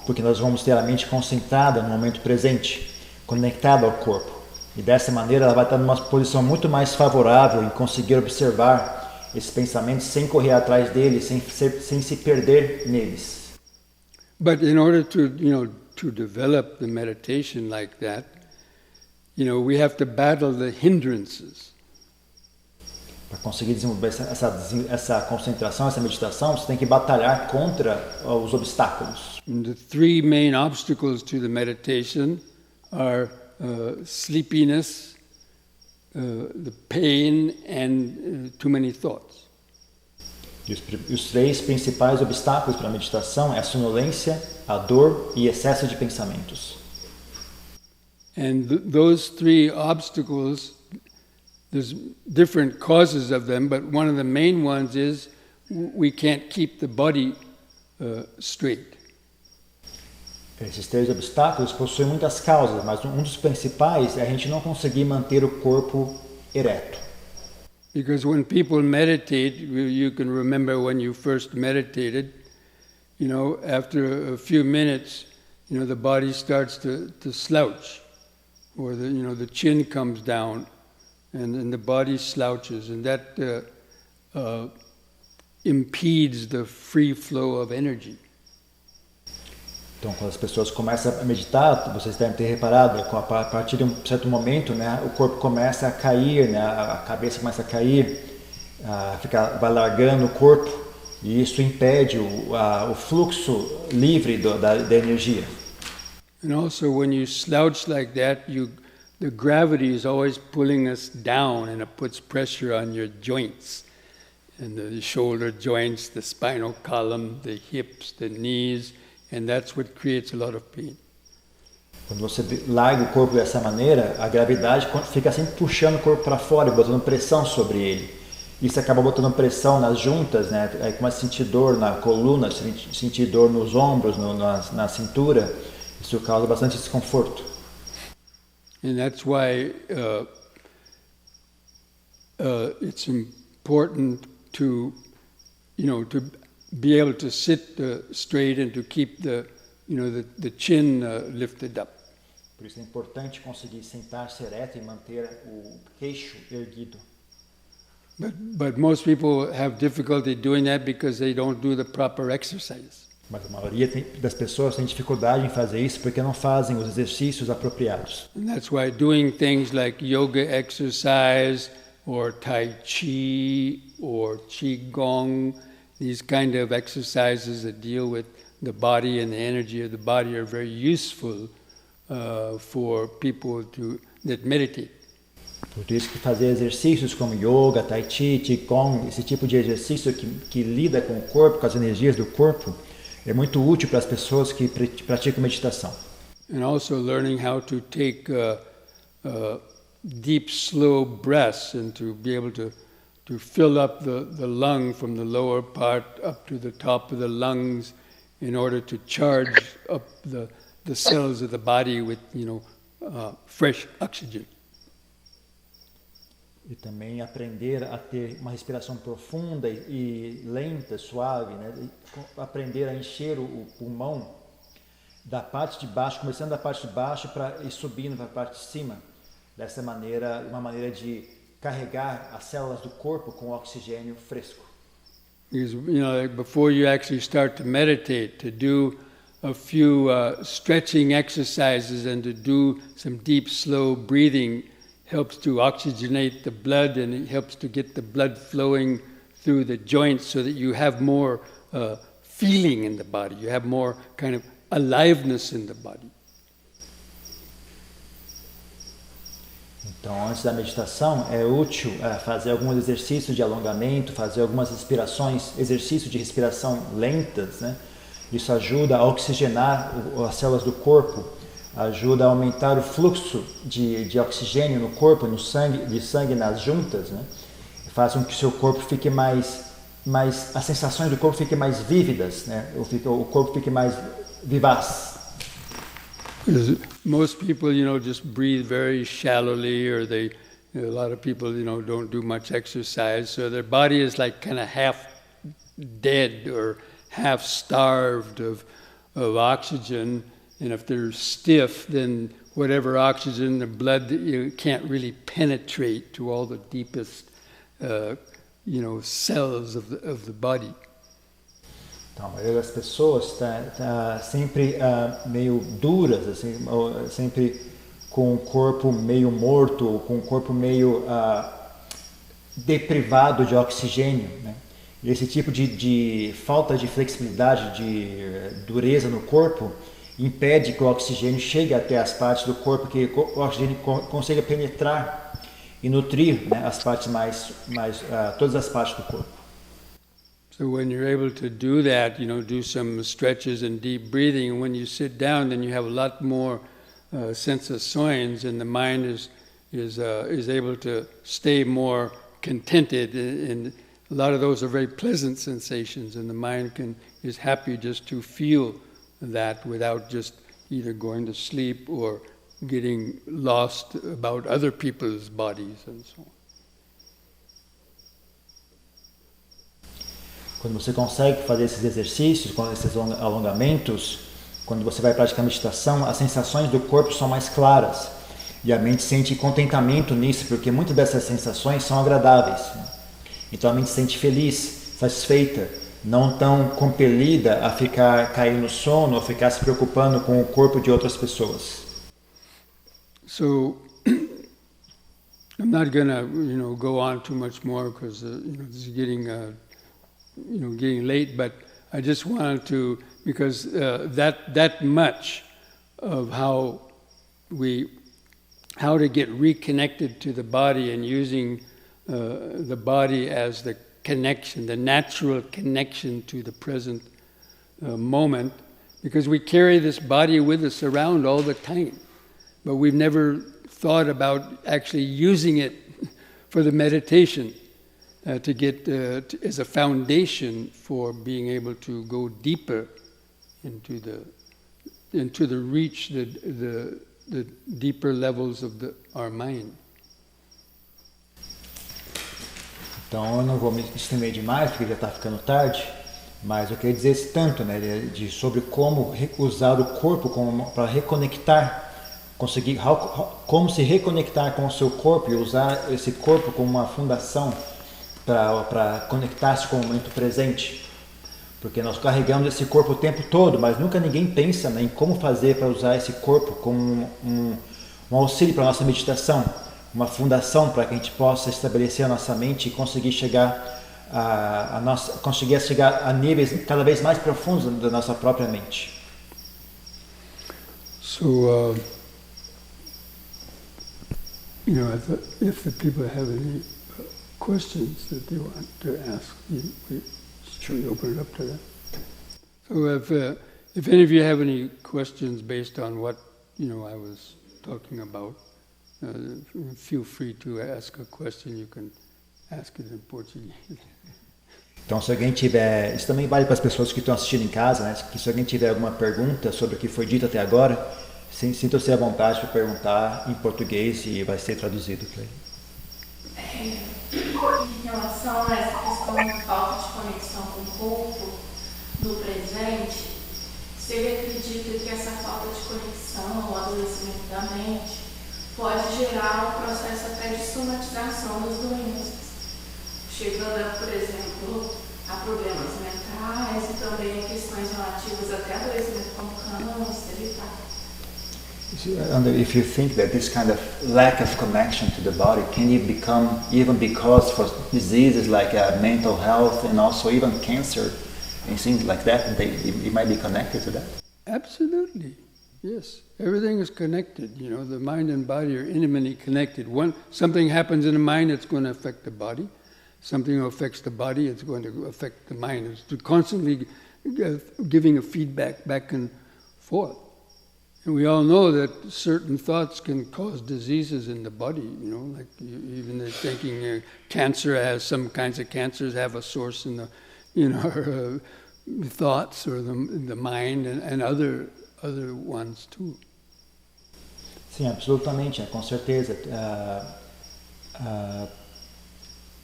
S2: porque nós vamos ter a mente concentrada no momento presente, conectada ao corpo. E dessa maneira ela vai estar numa posição muito mais favorável em conseguir observar esses pensamentos sem correr atrás deles, sem se perder neles.
S1: But in order to develop the meditation like that, we have to battle the hindrances.
S2: Para conseguir desenvolver essa concentração, essa meditação, você tem que batalhar contra os obstáculos.
S1: And the three main obstacles to the meditation are sleepiness, the pain, and too many thoughts.
S2: E os três principais obstáculos para a meditação é a sonolência, a dor e excesso de pensamentos.
S1: And those three obstacles, there's different causes of them, but one of the main ones is we can't keep the body straight.
S2: Esses três obstáculos possuem muitas causas, mas um dos principais é a gente não conseguir manter o corpo ereto.
S1: Because when people meditate, you can remember when you first meditated, after a few minutes, the body starts to slouch, or the chin comes down, and then the body slouches, and that impedes the free flow of energy.
S2: Então, quando as pessoas começam a meditar, vocês devem ter reparado, a partir de um certo momento, né, o corpo começa a cair, né, a cabeça começa a cair, vai largando o corpo, e isso impede o fluxo livre da energia.
S1: And also, when you slouch like that, the gravity is always pulling us down, and it puts pressure on your joints, and the shoulder joints, the spinal column, the hips, the knees. And that's what creates a lot of pain.
S2: Quando você larga o corpo dessa maneira, a gravidade fica sempre puxando o corpo para fora e botando pressão sobre ele. Isso acaba botando pressão nas juntas, né? Aí começa a sentir dor na coluna, sentir dor nos ombros, na cintura. Isso causa bastante desconforto.
S1: And that's why it's important to be able to sit straight and to keep the chin lifted up.
S2: Por isso é importante conseguir sentar-se ereto e manter o queixo erguido.
S1: But most people have difficulty doing that because they don't do the proper exercise.
S2: Mas a maioria das pessoas tem dificuldade em fazer isso porque não fazem os exercícios apropriados.
S1: And that's why doing things like yoga exercise or tai chi or qigong, these kind of exercises that deal with the body and the energy of the body are very useful for people that meditate.
S2: Por isso que fazer exercícios como yoga, tai chi, qigong, esse tipo de exercício que lida com o corpo, com as energias do corpo, é muito útil para as pessoas que praticam meditação.
S1: And also learning how to take deep, slow breaths and to be able to fill up the lung from the lower part up to the top of the lungs in order to charge up the cells of the body with, fresh oxygen.
S2: E também aprender a ter uma respiração profunda e lenta, suave, né? E aprender a encher o pulmão da parte de baixo, começando da parte de baixo e subindo para a parte de cima. Dessa maneira, uma maneira de carregar as células do corpo com oxigênio fresco.
S1: Because, like before you actually start to meditate, to do a few stretching exercises and to do some deep, slow breathing helps to oxygenate the blood, and it helps to get the blood flowing through the joints so that you have more feeling in the body. You have more kind of aliveness in the body.
S2: Então, antes da meditação, é útil fazer alguns exercícios de alongamento, fazer algumas respirações, exercícios de respiração lentas, né? Isso ajuda a oxigenar as células do corpo, ajuda a aumentar o fluxo de oxigênio no corpo, no sangue, de sangue nas juntas, né? Faz com que o seu corpo fique mais as sensações do corpo fiquem mais vívidas, né? O corpo fique mais vivaz.
S1: Most people, just breathe very shallowly, or a lot of people, don't do much exercise, so their body is like kind of half dead or half starved of oxygen, and if they're stiff, then whatever oxygen, the blood, you can't really penetrate to all the deepest, cells of the body.
S2: Então, a maioria das pessoas está sempre meio duras, assim, sempre com o corpo meio morto, com o corpo meio deprivado de oxigênio, né? E esse tipo de falta de flexibilidade, de dureza no corpo, impede que o oxigênio chegue até as partes do corpo, que o oxigênio consiga penetrar e nutrir, né, as partes todas as partes do corpo.
S1: So when you're able to do that, do some stretches and deep breathing, and when you sit down, then you have a lot more sensações, and the mind is able to stay more contented, and a lot of those are very pleasant sensations, and the mind is happy just to feel that without just either going to sleep or getting lost about other people's bodies and so on.
S2: Quando você consegue fazer esses exercícios, com esses alongamentos, quando você vai praticar meditação, as sensações do corpo são mais claras e a mente sente contentamento nisso, porque muitas dessas sensações são agradáveis. Então a mente se sente feliz, satisfeita, não tão compelida a cair no sono ou ficar se preocupando com o corpo de outras pessoas.
S1: So I'm not gonna, go on too much more because this is getting late, but I just wanted to, because that much of how to get reconnected to the body and using the body as the connection, the natural connection to the present moment, because we carry this body with us around all the time, but we've never thought about actually using it for the meditation. To get as a foundation for being able to go deeper into the reach the deeper levels of our mind.
S2: Então eu não vou me estender demais porque já está ficando tarde, mas eu queria dizer esse tanto, né, sobre como usar o corpo para reconectar, como se reconectar com o seu corpo e usar esse corpo como uma fundação para conectar-se com o momento presente, porque nós carregamos esse corpo o tempo todo, mas nunca ninguém pensa, né, em como fazer para usar esse corpo como um auxílio para a nossa meditação, uma fundação para que a gente possa estabelecer a nossa mente e conseguir chegar a níveis cada vez mais profundos da nossa própria mente.
S1: So if the people have any questions that they want to ask, should we open it up to that? So if any of you have any questions based on what I was talking about, feel free to ask a question. You can ask it in Portuguese.
S2: Então, se alguém tiver, isso também vale para as pessoas que estão assistindo em casa, né? Que se alguém tiver alguma pergunta sobre o que foi dito até agora, sinta-se à vontade para perguntar em português e vai ser traduzido para ele.
S3: Em relação a essa questão da falta de conexão com o corpo no presente, você acredita que essa falta de conexão, o adoecimento da mente, pode gerar um processo até de somatização das doenças, chegando, por exemplo, a problemas mentais e também a questões relativas até a adoecimento como câncer e tal.
S2: If you think that this kind of lack of connection to the body can it become even because for diseases like mental health and also even cancer and things like that, it might be connected to that?
S1: Absolutely, yes. Everything is connected. The mind and body are intimately connected. Something happens in the mind, it's going to affect the body. Something affects the body, it's going to affect the mind. It's constantly giving a feedback back and forth. And we all know that certain thoughts can cause diseases in the body, like even the thinking cancer has, some kinds of cancers have a source in our thoughts or the mind and other ones too.
S2: Sim, absolutamente, com certeza.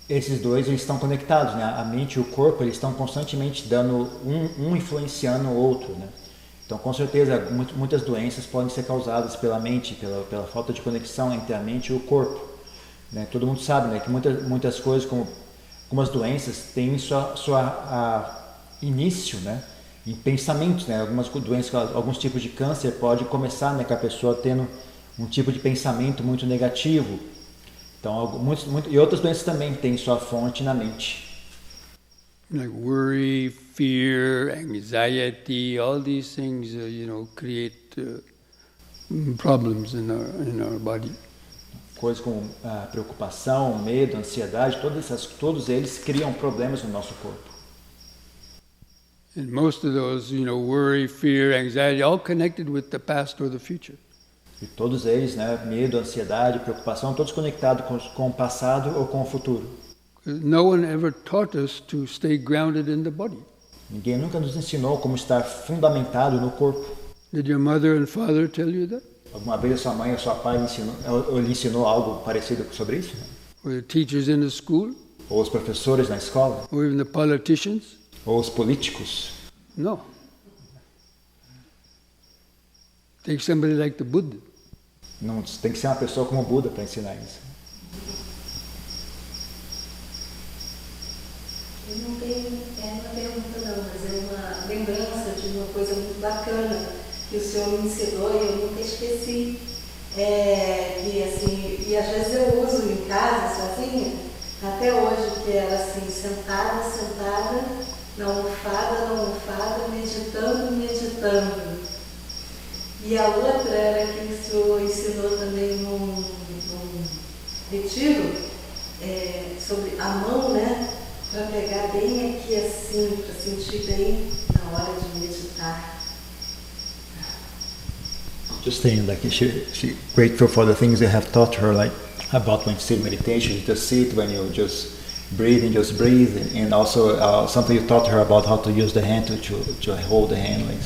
S2: Esses dois eles estão conectados, né? A mente e o corpo eles estão constantemente dando um influenciando o outro, né? Então, com certeza, muitas doenças podem ser causadas pela mente, pela falta de conexão entre a mente e o corpo. Né? Todo mundo sabe, né, que muitas coisas, como algumas doenças, têm início, né, em pensamentos. Né? Algumas doenças, alguns tipos de câncer, pode começar, né, com a pessoa tendo um tipo de pensamento muito negativo. Então, e outras doenças também têm sua fonte na mente.
S1: Like worry, fear, anxiety, all these things, create problems in our body.
S2: Coisas como preocupação, medo, ansiedade, todos eles criam problemas no nosso corpo.
S1: And most of those, worry, fear, anxiety, all connected with the past or the future.
S2: E todos eles, né, medo, ansiedade, preocupação, todos conectados com o passado ou com o futuro.
S1: No one ever taught us to stay grounded in the body.
S2: Ninguém nunca nos ensinou como estar fundamentado no corpo.
S1: Did your mother and father tell you that?
S2: Alguma vez a sua mãe ou seu pai lhe ensinou algo parecido sobre isso?
S1: Or the teachers in the school?
S2: Ou os professores na escola?
S1: Or even the politicians?
S2: Ou os políticos?
S1: No. Take somebody like the Buddha.
S2: Não, tem que ser uma pessoa como o Buda para ensinar isso.
S4: Eu não tenho uma pergunta não, mas é uma lembrança de uma coisa muito bacana que o Senhor me ensinou e eu nunca esqueci. Que assim, e às vezes eu uso em casa sozinha, até hoje, que era assim, sentada, na almofada, meditando. E a outra era que o Senhor ensinou também num retiro, sobre a mão, né? Para pegar bem aqui assim, para sentir bem na hora de meditar.
S2: Just saying, like she grateful for the things you have taught her, like about when you sit meditation, you just sit, when you just breathe, and also something you taught her about how to use the hand to hold the hand, like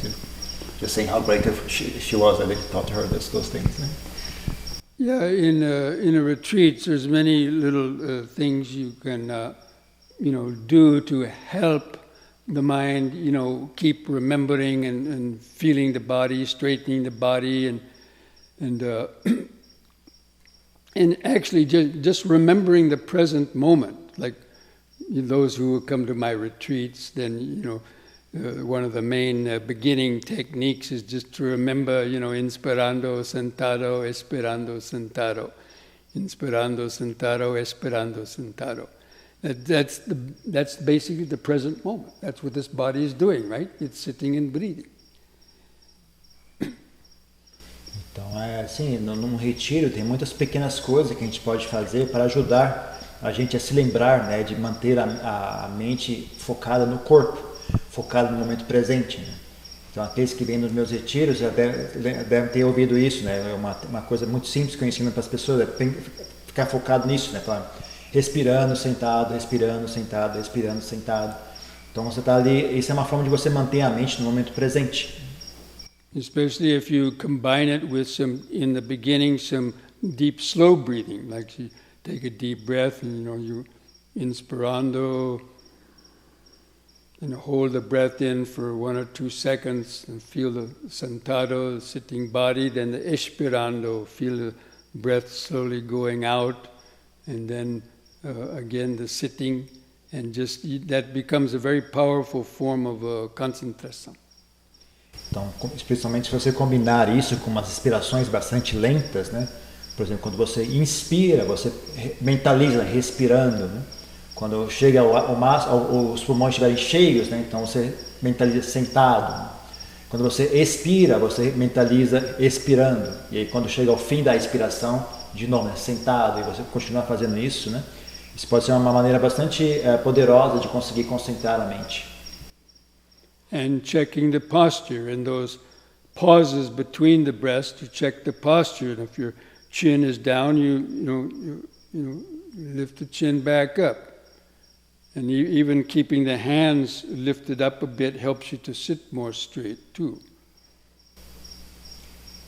S2: just saying how grateful she was that you taught her those things. Right?
S1: Yeah, in a retreat, there's many little things you can. Do to help the mind, keep remembering and feeling the body, straightening the body, and actually just remembering the present moment. Like those who come to my retreats, then one of the main beginning techniques is just to remember, inspirando, sentado, esperando, sentado, inspirando, sentado, esperando, sentado. That's basically the present moment. That's what this body is doing, right? It's sitting and breathing.
S2: Então, assim, num retiro tem muitas pequenas coisas que a gente pode fazer para ajudar a gente a se lembrar, né, de manter a mente focada no corpo, focada no momento presente, né? Então, aqueles que vêm nos meus retiros já devem ter ouvido isso, né? É uma coisa muito simples que eu ensino para as pessoas, é ficar focado nisso, né? Respirando, sentado, respirando, sentado, respirando, sentado. Então, você está ali, isso é uma forma de você manter a mente no momento presente.
S1: Especially if you combine it with in the beginning, some deep, slow breathing, like you take a deep breath and, you inspirando, and hold the breath in for 1 or 2 seconds and feel the sentado, the sitting body, then the expirando, feel the breath slowly going out, and then again the sitting, and just that becomes a very powerful form of concentration.
S2: Então, especialmente se você combinar isso com umas respirações bastante lentas, né? Por exemplo, quando você inspira, você mentaliza respirando, né? Quando chega os pulmões estiverem cheios, né? Então você mentaliza sentado. Quando você expira, você mentaliza expirando. E aí quando chega ao fim da expiração, de novo, né? Sentado, e você continua fazendo isso, né? Isso pode ser uma maneira bastante poderosa de conseguir concentrar a mente.
S1: And checking the posture, and those pauses between the breaths to check the posture. And if your chin is down, you lift the chin back up. And even keeping the hands lifted up a bit helps you to sit more straight too.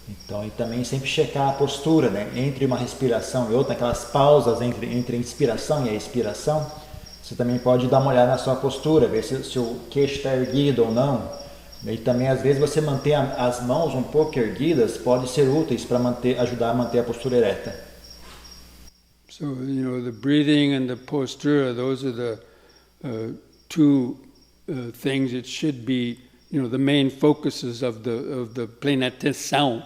S2: Então, e também sempre checar a postura, né? Entre uma respiração e outra, aquelas pausas entre a inspiração e a expiração. Você também pode dar uma olhada na sua postura, ver se o queixo está erguido ou não. E também, às vezes, você manter as mãos um pouco erguidas pode ser úteis para ajudar a manter a postura ereta.
S1: So, the breathing and the posture, those are the two things that should be, the main focuses of the meditação,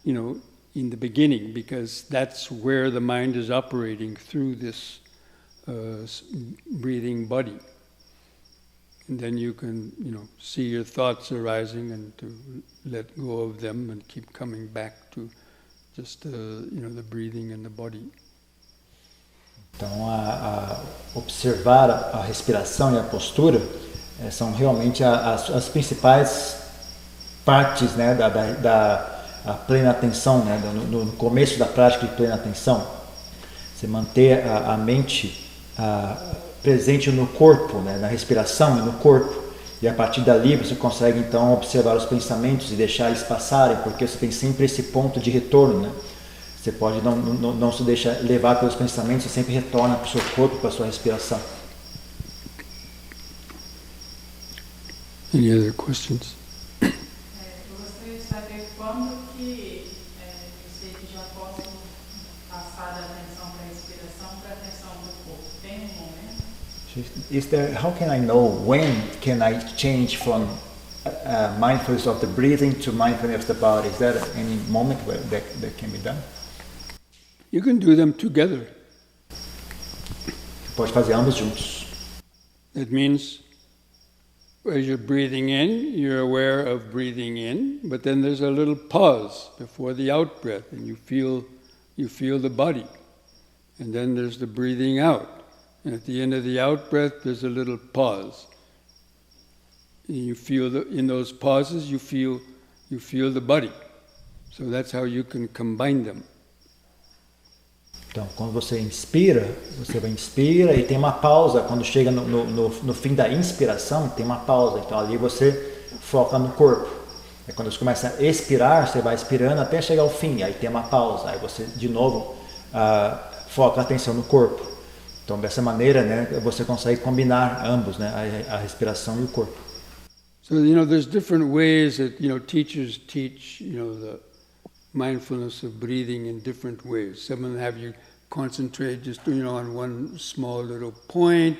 S1: in the beginning, because that's where the mind is operating through this breathing body. And then you can, see your thoughts arising and to let go of them and keep coming back to just, the breathing and the body.
S2: Então, observar a respiração e a postura são realmente as principais partes, né, da plena atenção, né, no começo da prática de plena atenção. Você manter a mente presente no corpo, né, na respiração e no corpo. E a partir dali você consegue então observar os pensamentos e deixar eles passarem, porque você tem sempre esse ponto de retorno, né? Você pode não se deixar levar pelos pensamentos, você sempre retorna para o seu corpo, para a sua respiração.
S1: Any other questions?
S3: Eu gostaria de saber quando que eu sei que já posso passar da atenção para a respiração para a atenção do corpo. Tem momento?
S2: How can I know when can I change from mindfulness of the breathing to mindfulness of the body? Is there any moment where that can be done?
S1: You can do them together.
S2: Você pode fazer ambos juntos.
S1: That means as you're breathing in, you're aware of breathing in, but then there's a little pause before the out breath, and you feel the body. And then there's the breathing out. And at the end of the out breath, there's a little pause. And you feel in those pauses, you feel the body. So that's how you can combine them.
S2: Então, quando você inspira, você vai inspira e tem uma pausa. Quando chega no fim da inspiração, tem uma pausa. Então, ali você foca no corpo. E quando você começa a expirar, você vai expirando até chegar ao fim. Aí tem uma pausa. Aí você, de novo, foca a atenção no corpo. Então, dessa maneira, né, você consegue combinar ambos, né, a respiração e o corpo.
S1: So, there's different ways that, teachers teach, the mindfulness of breathing in different ways. Some of them have you concentrate just, on one small little point.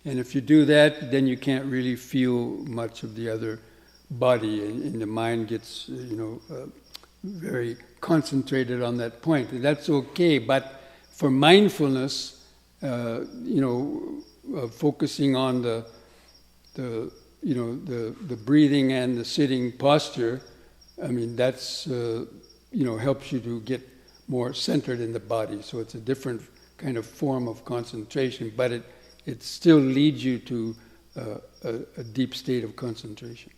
S1: And if you do that, then you can't really feel much of the other body. And the mind gets, very concentrated on that point. And that's okay. But for mindfulness, focusing on the breathing and the sitting posture, I mean, that's, helps you to get more centered in the body. So it's a different kind of form of concentration, but it still leads you to a deep state of concentration.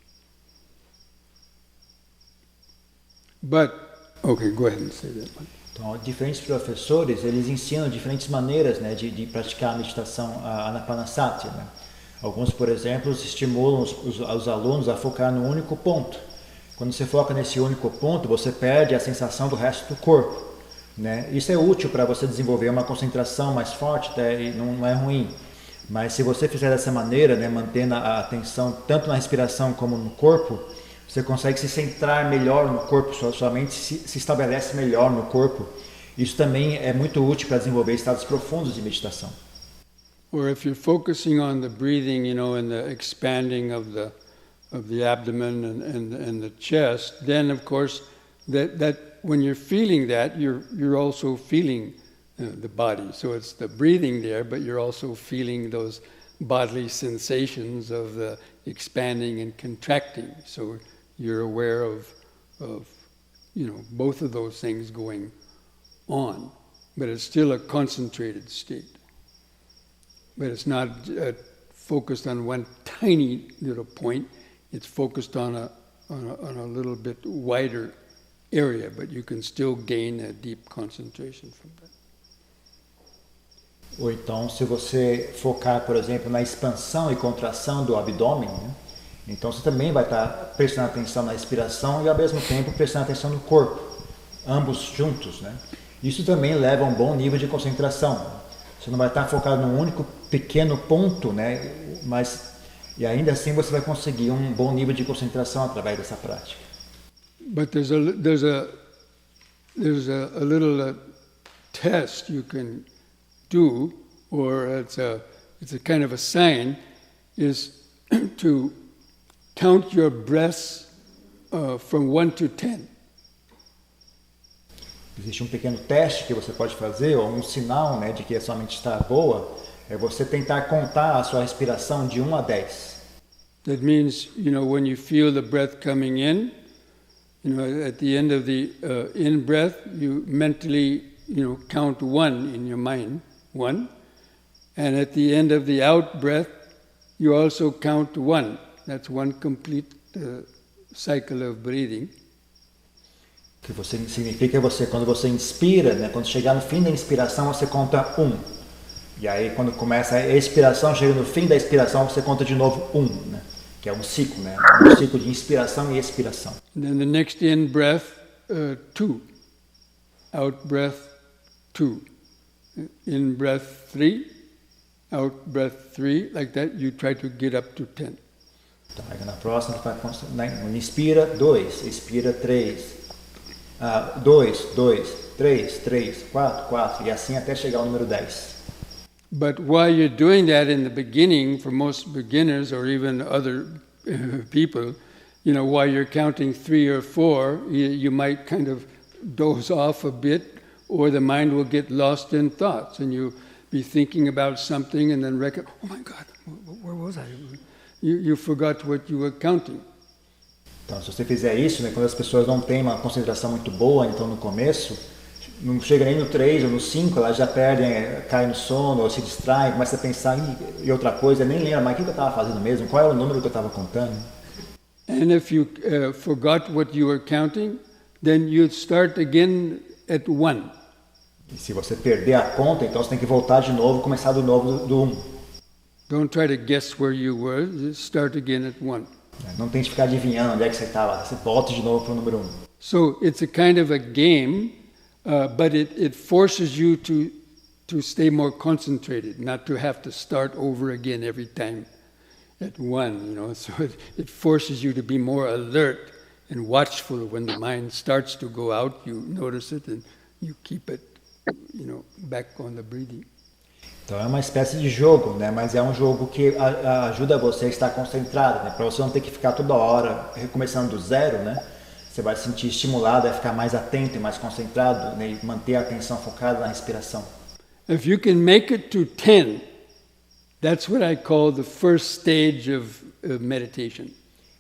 S1: But, okay, go ahead and say that one.
S5: Então, diferentes professores, eles ensinam diferentes maneiras, né, de praticar a meditação anapanasati, né? Alguns, por exemplo, estimulam os alunos a focar no único ponto. Quando você foca nesse único ponto, você perde a sensação do resto do corpo, né? Isso é útil para você desenvolver uma concentração mais forte, né? E não é ruim. Mas se você fizer dessa maneira, né, mantendo a atenção tanto na respiração como no corpo, você consegue se centrar melhor no corpo, sua mente se estabelece melhor no corpo. Isso também é muito útil para desenvolver estados profundos de meditação.
S1: Or if you're focusing on the breathing, and the expanding of the abdomen and the chest, then of course that when you're feeling that, you're also feeling the body. So it's the breathing there, but you're also feeling those bodily sensations of the expanding and contracting. So you're aware of both of those things going on, but it's still a concentrated state. But it's not focused on one tiny little point. It's focused on a little bit wider area, but you can still gain a deep concentration from that.
S5: Ou então, se você focar, por exemplo, na expansão e contração do abdômen, né? Então você também vai estar prestando atenção na respiração e ao mesmo tempo prestando atenção no corpo, ambos juntos, né? Isso também leva a um bom nível de concentração. Você não vai estar focado num único pequeno ponto, né? E ainda assim você vai conseguir um bom nível de concentração através dessa prática.
S1: But there's a little test you can do, or it's a kind of a sign, is to count your breaths from 1 to 10.
S5: Existe um pequeno teste que você pode fazer, ou um sinal, né, de que a sua mente está boa, é você tentar contar a sua respiração de 1 a 10.
S1: That means, when you feel the breath coming in, at the end of the in-breath, you mentally, count 1 in your mind, 1. And at the end of the out-breath, you also count 1. That's one complete cycle of breathing.
S5: Que significa quando você inspira, né, quando chegar no fim da inspiração, você conta 1. E aí, quando começa a expiração, chega no fim da expiração, você conta de novo 1, né? Que é um ciclo, né? Um ciclo de inspiração e expiração.
S1: And then the next in-breath, 2. Out-breath, 2. In-breath, 3. Out-breath, 3. Like that, you try to get up to 10.
S5: Então, aí na próxima, inspira 2, expira 3. 2, 3, 4, e assim até chegar ao número 10.
S1: But while you're doing that in the beginning, for most beginners or even other people, while you're counting 3 or 4, you might kind of doze off a bit, or the mind will get lost in thoughts, and you'll be thinking about something and then recognize, oh my God, where was I? You forgot what you were counting.
S5: Então, se você fizer isso, né, quando as pessoas não têm uma concentração muito boa, então no começo, não chega nem no 3 ou no 5, elas já perdem, caem no sono ou se distraem, começa a pensar em outra coisa, nem lembra mais o que eu estava fazendo mesmo, qual é o número que eu estava contando.
S1: And if you forgot what you were counting, then you'd start again at 1.
S5: E se você perder a conta, então você tem que voltar de novo, começar do novo do 1.
S1: Don't try to guess where you were, just start again at 1.
S5: Não tente ficar adivinhando onde é que você estava, você volta de novo para o número 1.
S1: So it's a kind of a game, but it forces you to stay more concentrated, not to have to start over again every time at 1, So it forces you to be more alert and watchful. When the mind starts to go out, you notice it and you keep it, back on the breathing.
S5: Então é uma espécie de jogo, né? Mas é um jogo que ajuda você a estar concentrado, né? Para você não ter que ficar toda hora recomeçando do zero, né? Você vai se sentir estimulado a ficar mais atento e mais concentrado, né? E manter a atenção focada na respiração.
S1: If you can make it to 10, that's what I call the first stage of meditation.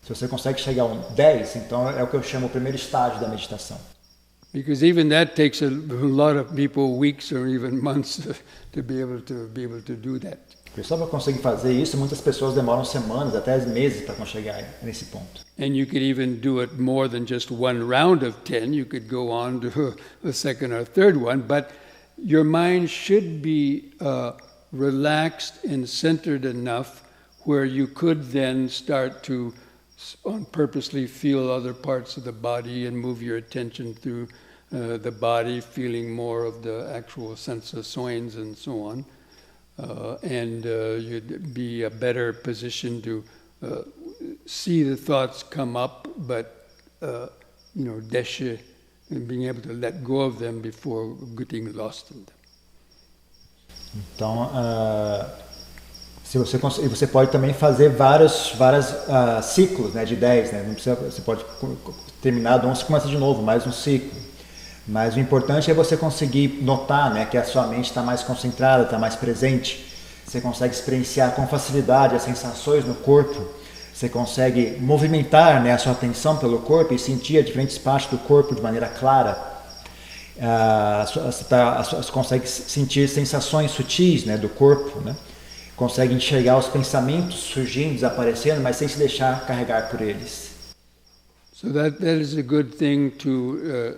S5: Se você consegue chegar a 10, então é o que eu chamo o primeiro estágio da meditação.
S1: Because even that takes a lot of people weeks or even months to be able to do that.
S5: Porque só para conseguir fazer isso, muitas pessoas demoram semanas, até meses para chegar nesse ponto.
S1: And you could even do it more than just one round of 10. You could go on to a second or third one, but your mind should be relaxed and centered enough where you could then start to purposely feel other parts of the body and move your attention through the body, feeling more of the actual sensações and so on. And you'd be a better position to see the thoughts come up, but deshe, and being able to let go of them before getting lost in them.
S5: Então, se você pode também fazer vários ciclos, né, de 10, né? Não precisa, você pode terminar de 11 e começa de novo, mais um ciclo. Mas o importante é você conseguir notar, né, que a sua mente está mais concentrada, está mais presente. Você consegue experienciar com facilidade as sensações no corpo. Você consegue movimentar, né, a sua atenção pelo corpo e sentir as diferentes partes do corpo de maneira clara. Você consegue sentir sensações sutis, né, do corpo, né? Consegue enxergar os pensamentos surgindo, desaparecendo, mas sem se deixar carregar por eles.
S1: So that is a good thing to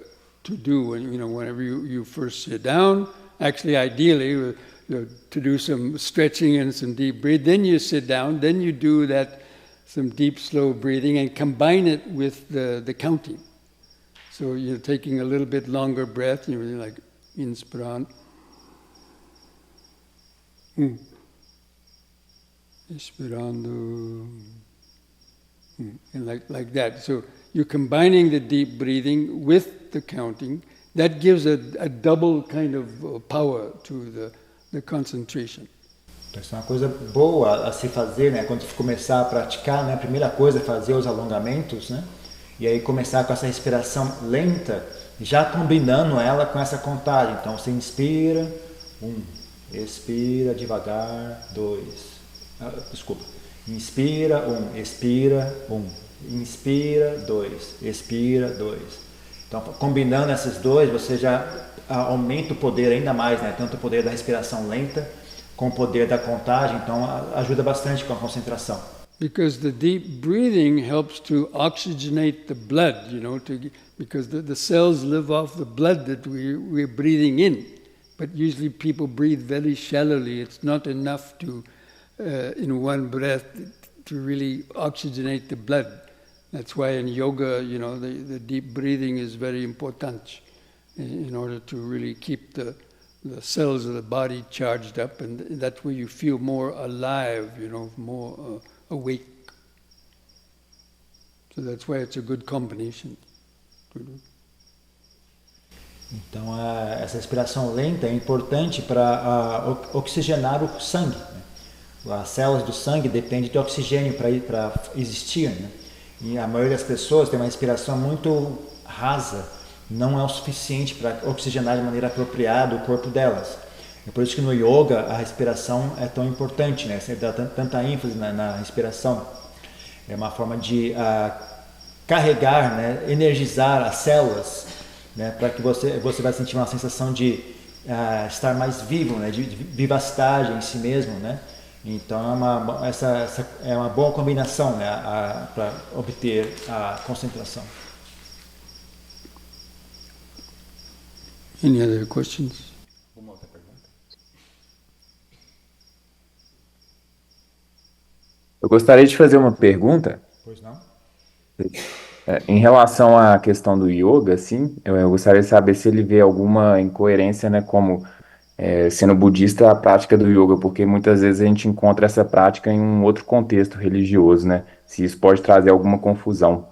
S1: do whenever you first sit down. Actually, ideally, to do some stretching and some deep breathing. Then you sit down. Then you do some deep, slow breathing and combine it with the counting. So you're taking a little bit longer breath. You're really like inspirando, expirando, and like that. So you're combining the deep breathing with the counting. That gives a double kind of power to the concentration.
S5: Então, isso é uma coisa boa a se fazer, né? Quando você começar a praticar, né? A primeira coisa é fazer os alongamentos, né? E aí começar com essa respiração lenta, já combinando ela com essa contagem. Então você inspira, 1, expira devagar, 2. Inspira, 1, expira, 1. Inspira, 2, expira, 2. Então, combinando esses dois, você já aumenta o poder ainda mais, né? Tanto o poder da respiração lenta, com o poder da contagem. Então, ajuda bastante com a concentração.
S1: Because the deep breathing helps to oxygenate the blood, because the cells live off the blood that we're breathing in. But usually people breathe very shallowly. It's not enough to, in one breath, to really oxygenate the blood. That's why in yoga, the deep breathing is very important in order to really keep the cells of the body charged up, and that's where you feel more alive, more awake. So that's why it's a good combination to do.
S5: Então, essa respiração lenta é importante para oxigenar o sangue, né? As células do sangue dependem de oxigênio para existir, né? E a maioria das pessoas tem uma respiração muito rasa, não é o suficiente para oxigenar de maneira apropriada o corpo delas. É por isso que no yoga a respiração é tão importante, né? Você dá tanta ênfase na respiração. É uma forma de carregar, né? Energizar as células, né? Para que você vai sentir uma sensação de estar mais vivo, né? De vivacidade em si mesmo, né? Então essa é uma boa combinação, né? Para obter a concentração.
S1: Any other questions?
S2: Uma outra pergunta?
S6: Eu gostaria de fazer uma pergunta.
S2: Pois não?
S6: Em relação à questão do yoga, assim, eu gostaria de saber se ele vê alguma incoerência, né, como sendo budista a prática do yoga, porque muitas vezes a gente encontra essa prática em um outro contexto religioso, né? Se isso pode trazer alguma confusão.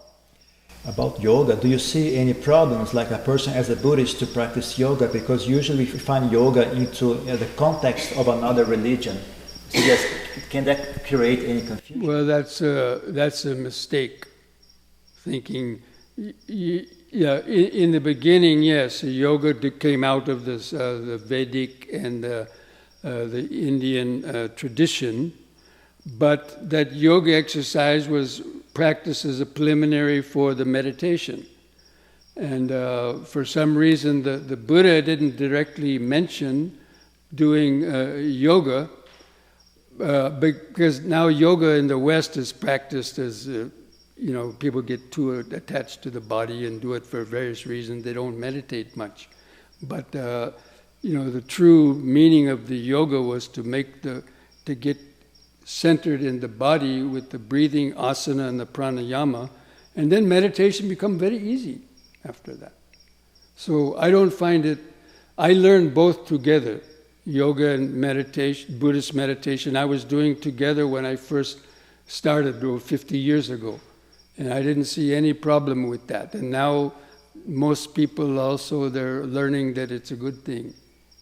S5: About yoga, do you see any problems like a person as a Buddhist to practice yoga? Because usually we find yoga into the context of another religion. So yes, can that create any confusion?
S1: Well, that's a mistake. Thinking, in the beginning, yes, yoga came out of this the Vedic and the Indian tradition, but that yoga exercise was practiced as a preliminary for the meditation. And for some reason, the Buddha didn't directly mention doing yoga, because now yoga in the West is practiced as, people get too attached to the body and do it for various reasons. They don't meditate much. But, the true meaning of the yoga was to get centered in the body with the breathing, asana, and the pranayama, and then meditation become very easy after that. So I don't find it, I learned both together, yoga and meditation, Buddhist meditation. I was doing together when I first started 50 years ago, and I didn't see any problem with that. And now most people also, they're learning that it's a good thing.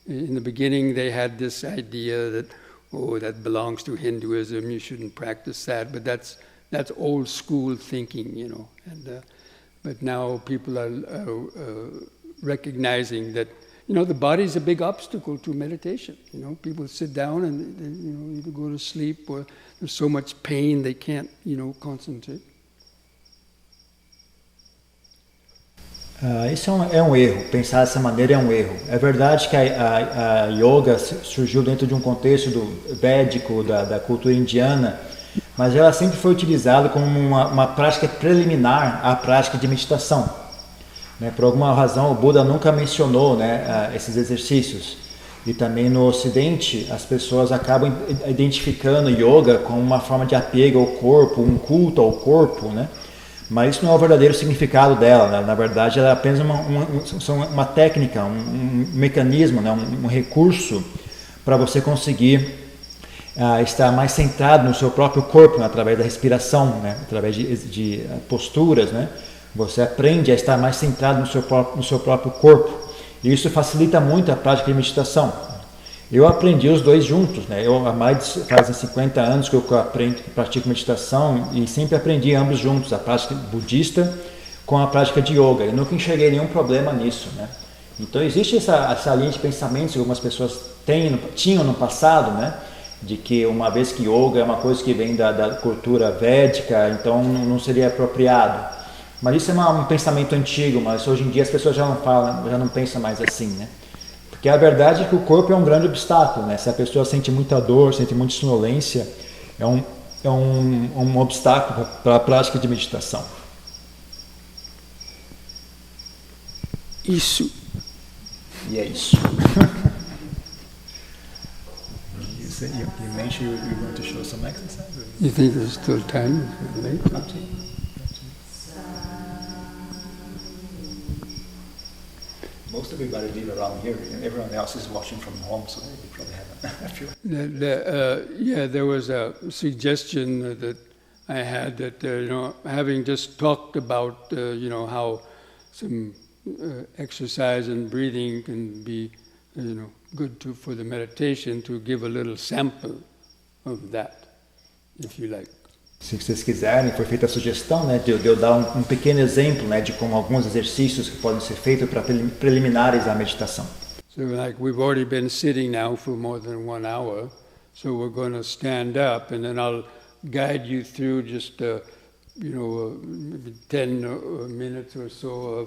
S1: In the beginning they had this idea that, that belongs to Hinduism, you shouldn't practice that, but that's old school thinking, but now people are recognizing that, the body is a big obstacle to meditation. People sit down and either go to sleep, or there's so much pain they can't, concentrate.
S5: Isso é um erro, pensar dessa maneira é um erro. É verdade que a yoga surgiu dentro de um contexto védico, da cultura indiana, mas ela sempre foi utilizada como uma prática preliminar à prática de meditação. Por alguma razão, o Buda nunca mencionou esses exercícios. E também no Ocidente, as pessoas acabam identificando yoga como uma forma de apego ao corpo, um culto ao corpo, Mas isso não é o verdadeiro significado dela. Na verdade, ela é apenas uma técnica, um mecanismo, um recurso para você conseguir estar mais centrado no seu próprio corpo, através da respiração, através de posturas. Você aprende a estar mais centrado no seu próprio corpo. E isso facilita muito a prática de meditação. Eu aprendi os dois juntos. Eu há fazem 50 anos que eu pratico meditação e sempre aprendi ambos juntos, a prática budista com a prática de yoga. Eu nunca enxerguei nenhum problema nisso. Então existe essa linha de pensamentos que algumas pessoas tinham no passado, de que uma vez que yoga é uma coisa que vem da cultura védica, então não seria apropriado. Mas isso é um pensamento antigo, mas hoje em dia as pessoas já não pensam mais assim, Porque a verdade é que o corpo é um grande obstáculo, Se a pessoa sente muita dor, sente muita sonolência, é um obstáculo para a prática de meditação.
S1: Isso.
S5: E é isso. You mentioned you're going to show some exercise?
S1: You think there's still time? Late?
S5: Most everybody live around here. Everyone else is watching from home, so they probably have a few.
S1: There was a suggestion that I had that having just talked about how some exercise and breathing can be good for the meditation, to give a little sample of that, if you like.
S5: Se vocês quiserem, foi feita a sugestão de eu dar um pequeno exemplo de como alguns exercícios que podem ser feitos para preliminares à meditação.
S1: So we've already been sitting now for more than 1 hour, so we're going to stand up and then I'll guide you through just maybe 10 minutes or so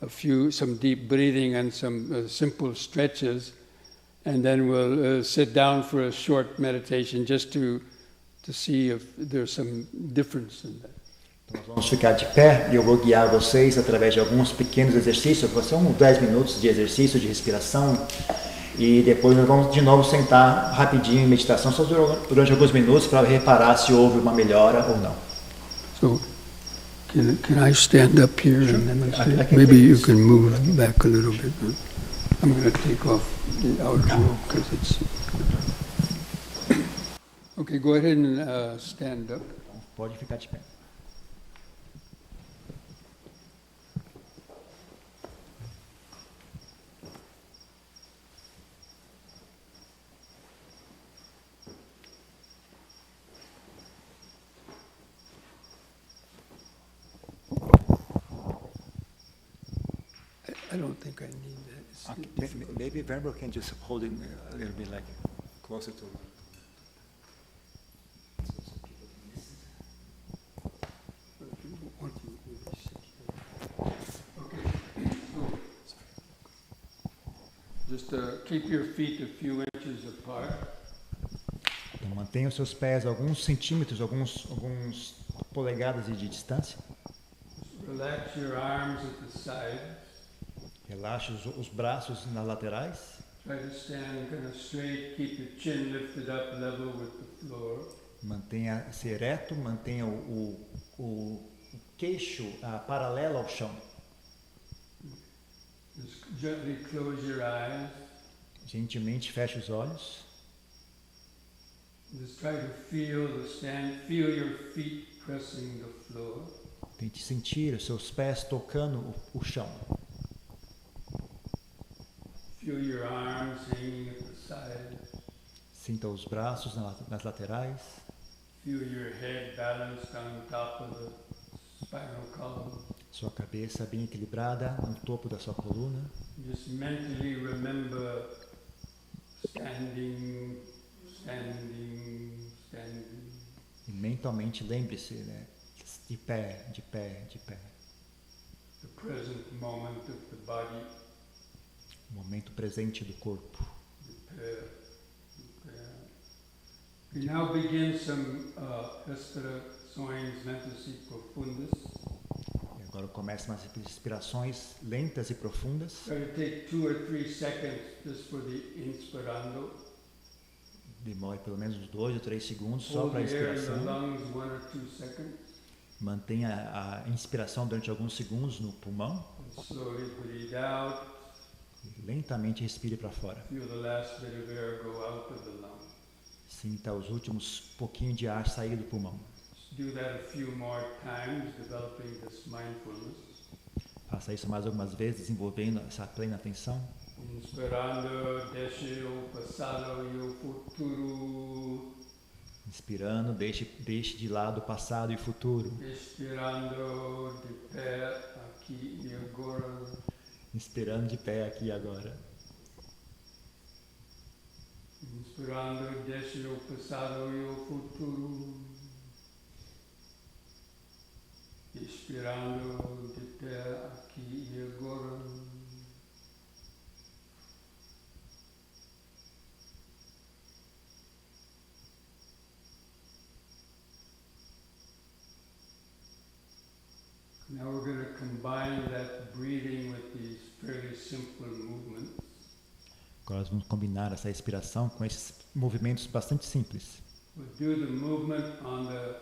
S1: of some deep breathing and some simple stretches, and then we'll sit down for a short meditation just to see if there's some difference in that.
S5: Então, nós vamos ficar de pé e eu vou guiar vocês através de alguns pequenos exercícios, são 10 minutos de exercício, de respiração, e depois nós vamos de novo sentar rapidinho em meditação, só durante alguns minutos, para reparar se houve uma melhora ou não.
S1: So, can I stand up here? Sure. And then maybe you can move back a little bit. I'm going to take off the outer robe because it's... Okay, go ahead and stand up.
S5: Pode ficar de pé.
S1: I don't think I need that.
S2: Okay. Maybe Verbo can just hold it a little bit like closer to...
S1: Okay. just keep your feet a few inches apart.
S2: Então mantenha os seus pés alguns centímetros, alguns polegadas de distância.
S1: Relax your arms at the sides.
S2: Relaxe os braços nas laterais.
S1: Try to stand kind of straight. Keep your chin lifted up level with the floor.
S2: Mantenha-se ereto, mantenha o queixo paralelo ao chão.
S1: Just gently close your eyes.
S2: Gentilmente feche os olhos.
S1: Just try to feel your feet pressing the floor.
S2: Tente sentir os seus pés tocando o chão.
S1: Feel your arms hanging at the sides.
S2: Sinta os braços nas laterais.
S1: Feel your head balanced on top of the spinal column.
S2: Sua cabeça bem equilibrada no topo da sua coluna.
S1: Just mentally remember standing.
S2: E mentalmente lembre-se, né? De pé.
S1: The present moment of the body.
S2: O momento presente do corpo.
S1: We now begin some respirações lentas e profundas.
S2: E agora começam as respirações lentas e profundas.
S1: Try to take 2 or 3 seconds just for the inspirando.
S2: Demore pelo menos uns 2 ou 3 segundos só
S1: Hold
S2: para a
S1: the air in the
S2: inspiração.
S1: lungs 1 or 2 seconds.
S2: Mantenha a inspiração durante alguns segundos no pulmão.
S1: And slowly breathe out.
S2: E lentamente respire para fora.
S1: Feel the last bit of air go out of the lung.
S2: Sinta os últimos pouquinhos de ar sair do pulmão.
S1: Do that a few more times, developing this mindfulness.
S2: Faça isso mais algumas vezes, desenvolvendo essa plena atenção.
S1: Inspirando, desde o passado e o futuro.
S2: Inspirando, deixe de lado o passado e o futuro.
S1: Expirando, de pé, aqui e agora.
S2: Inspirando de pé aqui e agora.
S1: Inspirando, desde o passado e o futuro. Expirando, de pé, aqui e agora. Now we're going to combine that breathing with these fairly simple movements.
S2: Agora nós vamos combinar essa respiração com esses movimentos bastante simples.
S1: We'll do the movement on the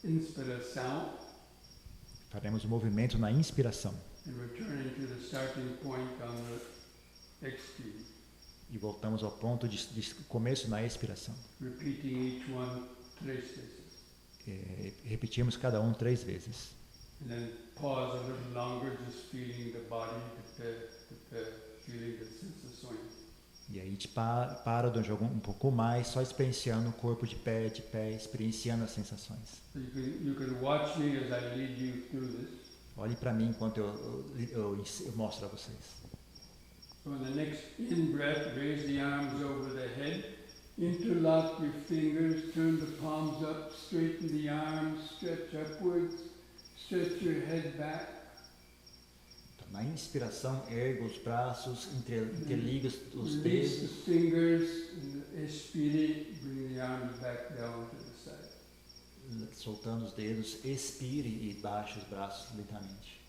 S1: inspiração.
S2: Faremos o movimento na inspiração.
S1: And returning to the starting point on the expire.
S2: E voltamos ao ponto de começo na expiração.
S1: Repeating each one 3 vezes.
S2: Repetimos cada um 3 vezes.
S1: And then pause a little longer, just feeling the body, feeling the sensações.
S2: E aí a gente para durante um pouco mais, só experienciando o corpo de pé, experienciando as sensações.
S1: So you can watch me as I lead you through this.
S2: Olhe para mim enquanto eu mostro a vocês.
S1: So on the next in-breath, raise the arms over the head, interlock your fingers, turn the palms up, straighten the arms, stretch upwards, stretch your head back.
S2: Então, na inspiração, erga os braços, interliga os
S1: Release the
S2: dedos.
S1: fingers, expire, bring the arms back down to the side.
S2: Soltando os dedos, expire e baixe os braços lentamente.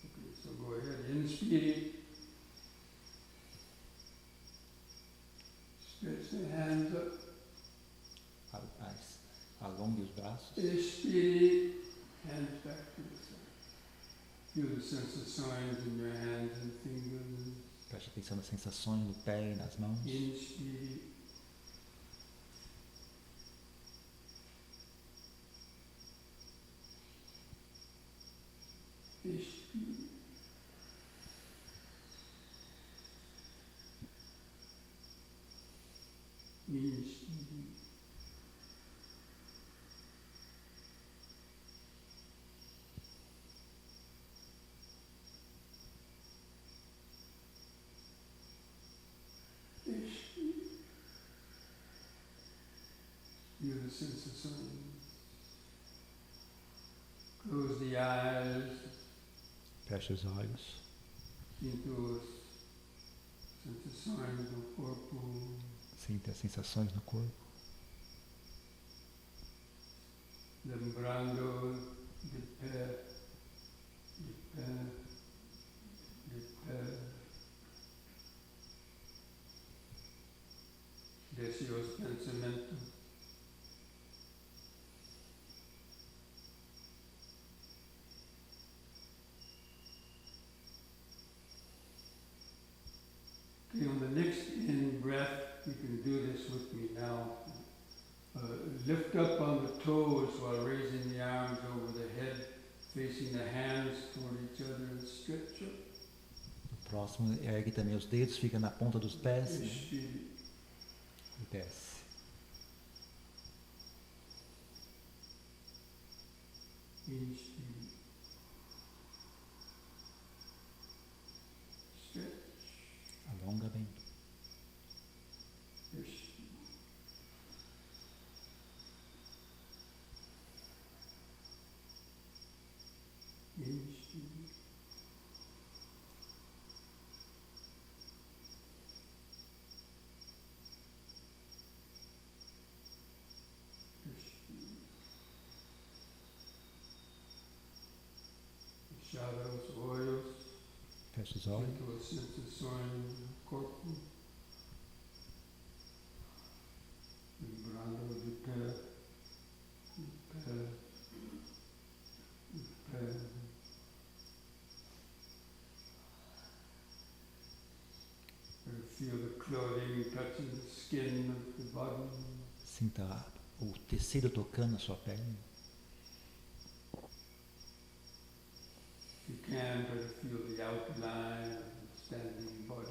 S1: Okay, so go ahead, inspire. Stretch the hands up.
S2: Alongue os braços.
S1: Expire, hands back to the side. Feel the sensações in your hands and fingers.
S2: Preste atenção nas sensações no pé e nas mãos.
S1: Inspire. Expire. Inspire. Expire. Feel the sensações. Close the eyes.
S2: Feche os olhos.
S1: Sinta os sensações no corpo.
S2: Sinta as sensações no corpo.
S1: Lembrando de pé, de pé, de pé. Desce os pensamentos. Okay, on the next in-breath, you can do this with me now. Lift up on the toes while raising the arms over the head, facing the hands toward each other and stretch up.
S5: O próximo, ergue também os dedos, fica na ponta dos pés, né?
S1: Inspire.
S2: E desce.
S1: Inspire. Stretch.
S5: Alonga bem.
S1: Inspire. Inspire. Fechar os olhos.
S2: Fecha os olhos.
S1: Sinto as sensações no corpo. Lembrando de pé, de pé, de pé. Feel the clothing touching the skin of the body.
S5: Sinta o tecido tocando a sua pele.
S1: If you can, try to feel the outline of the standing body,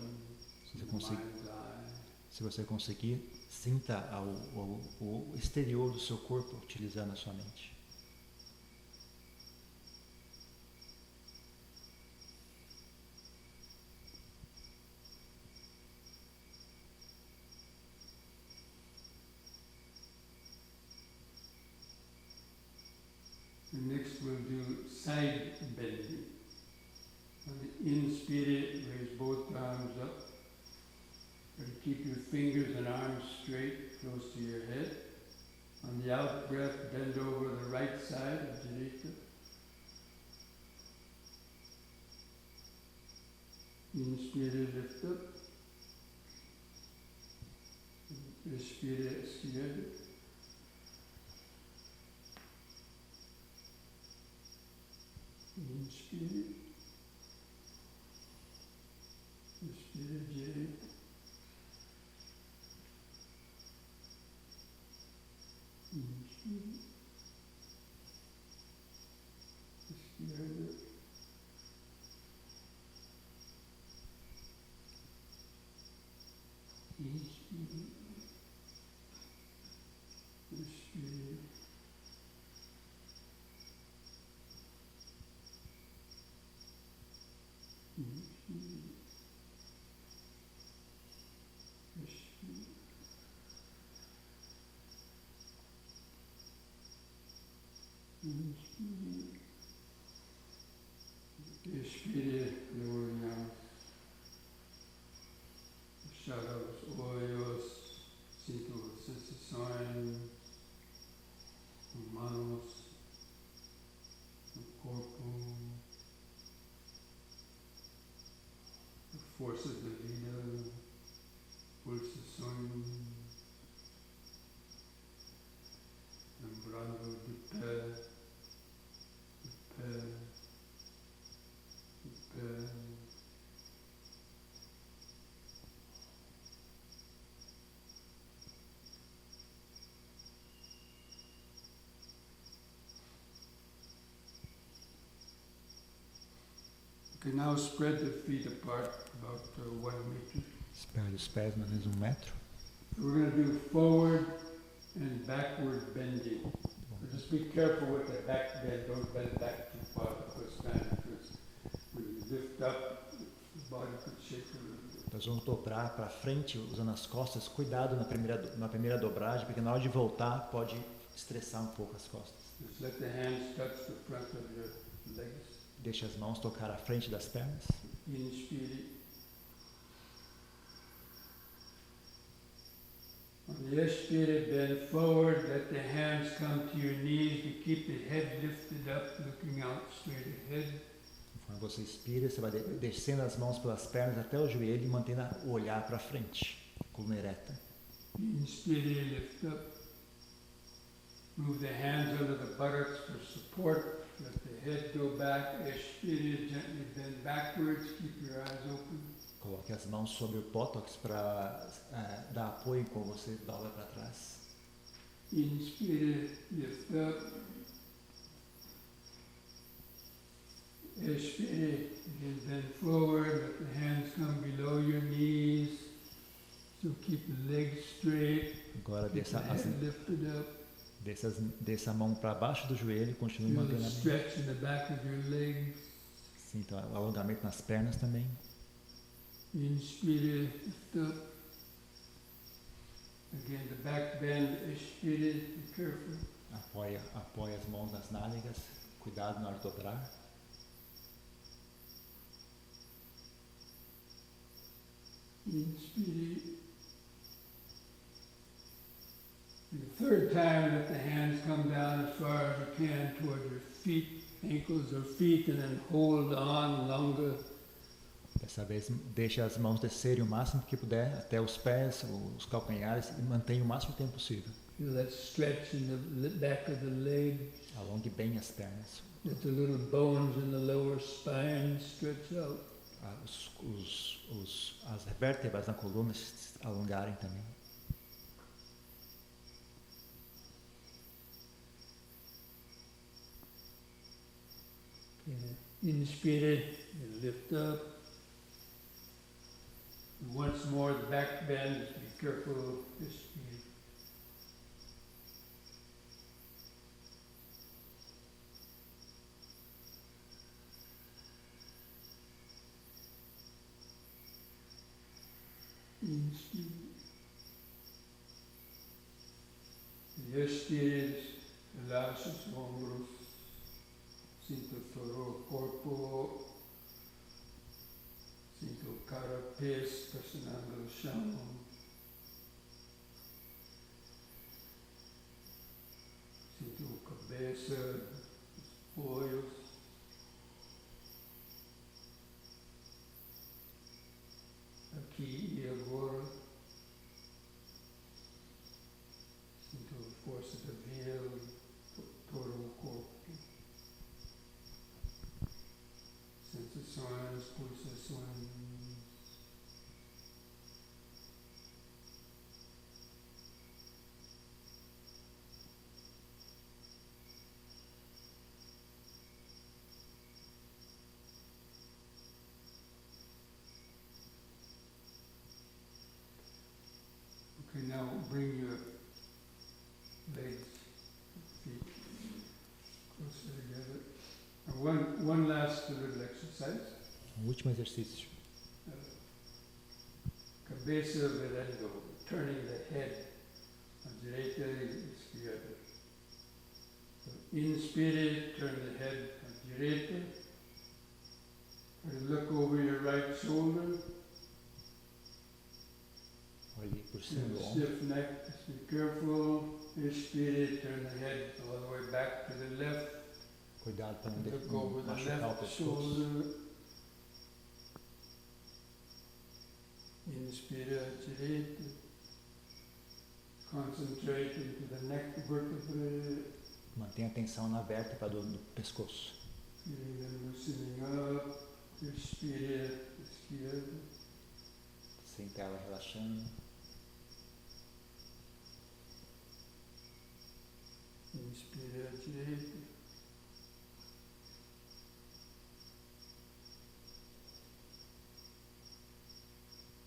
S1: the mind's eye.
S5: Se você conseguir, sinta o exterior do seu corpo utilizando a sua mente.
S1: And next we'll do side bending. On the inspire, raise both arms up. Try to keep your fingers and arms straight, close to your head. On the out breath, bend over the right side of Jarika. Inspire, lift up. Expire, esquerda. Inspire. Expire, direita. Inspire. Esquerda. Inspire. Expire. Inspire. Expire. Inspire. Expire, lowering out. Fechar os olhos, sinto as sensações humanos no corpo, forças da vida, pulsações, lembrando de pé, de pé, de pé. Okay, now spread the feet apart about 1 meter.
S2: Espalhe os pés mais ou menos 1 metro.
S1: We're going to do forward and backward bending. So just be careful with the back bend. Don't bend back too far the first time, because when you lift up, the body could shake a little bit.
S5: Nós vamos dobrar para frente usando as costas. Cuidado na primeira dobragem, porque na hora de voltar pode estressar um pouco as costas.
S1: Just let the hands touch the front of your legs.
S5: Deixe as mãos tocar a frente das pernas.
S1: Inspire. Yesterday, bend forward, let the hands come to your knees, you keep the head lifted up, looking out straight ahead.
S5: Conforme você expira, você vai descendo as mãos pelas pernas até o joelho e mantendo o olhar para frente, coluna ereta.
S1: Inspire, lift up. Move the hands under the buttocks for support. Let the head go back. Expire, gently bend backwards. Keep your eyes open.
S5: Coloque as mãos sobre o buttocks para dar apoio quando você dobra para trás.
S1: Inspire, lift up. Expire, again bend forward. Let the hands come below your knees. So keep the legs straight.
S5: Agora
S1: Keep the head lifted up.
S5: Desça a mão para baixo do joelho e continue mantendo a
S1: stretch in the back of your legs.
S5: Sinta o alongamento nas pernas também.
S1: Inspire, lift up. Again, the back bend. Expire, be careful.
S5: Apoia as mãos nas nádegas. Cuidado na hora de dobrar.
S1: Inspire. The third time, let the hands come down as far as you can toward your feet, ankles or feet, and then hold on longer.
S5: Dessa vez, deixe as mãos descerem o máximo que puder, até os pés, os calcanhares, e mantenha o máximo tempo possível.
S1: Feel that stretch in the back of the leg.
S5: Alongue bem as pernas.
S1: Let the little bones in the lower spine stretch out.
S5: As vértebras na coluna se alongarem também.
S1: Inspire, lift up. Once more, the back bend. Be careful. Inspire. Inspire. Expire. Relaxa os ombros. Sinta todo o corpo. Sinta o carapace pressionando o chão. Sinta a cabeça, os olhos. Aqui e agora. Sinta a força da vida, todo o corpo. Sensações, pulsações. Okay, now bring your legs, feet closer together. And one last little exercise.
S5: Último exercício.
S1: Cabeça virando, turning the head. A direita e esquerda. So inspire, turn the head a direita. Try to look over your right shoulder.
S5: Olhe por cima do ombro.
S1: Stiff neck, just be careful. Inspire, turn the head all the way back to the left.
S5: Cuidado para
S1: Look
S5: não
S1: over the
S5: machucar o
S1: left
S5: pescoço.
S1: shoulder. Inspire à direita. Concentrate into the neck vertebrae.
S5: Mantenha a atenção na vértebra do pescoço.
S1: Feeling them loosening up. Expire à esquerda.
S5: Sinta ela relaxando.
S1: Inspire à direita.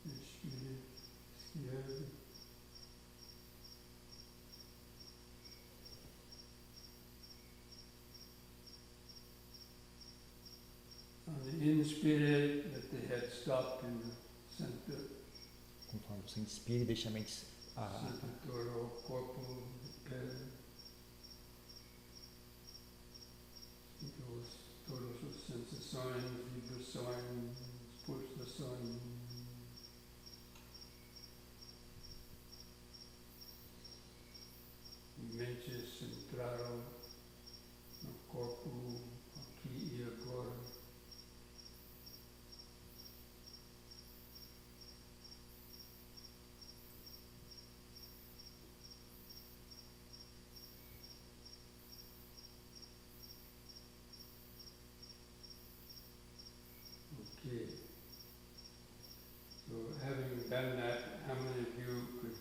S1: Expire à esquerda. On the inspire, let the head stop in the center.
S5: Conforme você inspire, deixa a mente
S1: Sinta todo o corpo de pé. Sinta todas as sensações, vibrações, pulsações. mente centraram no corpo aqui e agora. Okay. So having done that, how many of you could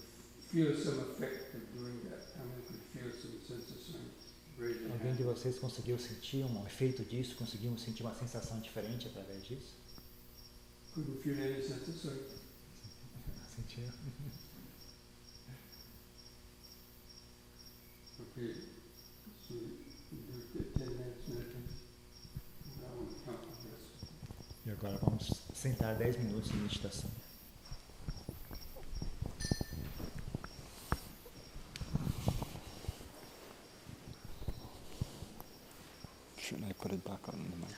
S1: feel some effect of doing that? How many could feel some sensations? Raise your
S5: Alguém
S1: hand.
S5: de vocês conseguiu sentir um efeito disso? Conseguimos sentir uma sensação diferente através disso?
S1: Couldn't feel any sensation.
S5: Sentiu?
S1: Okay. So you do 10 minutes meditation. Now we count the rest.
S5: E agora vamos sentar 10 minutos em meditação.
S2: Should I put it back on the mic?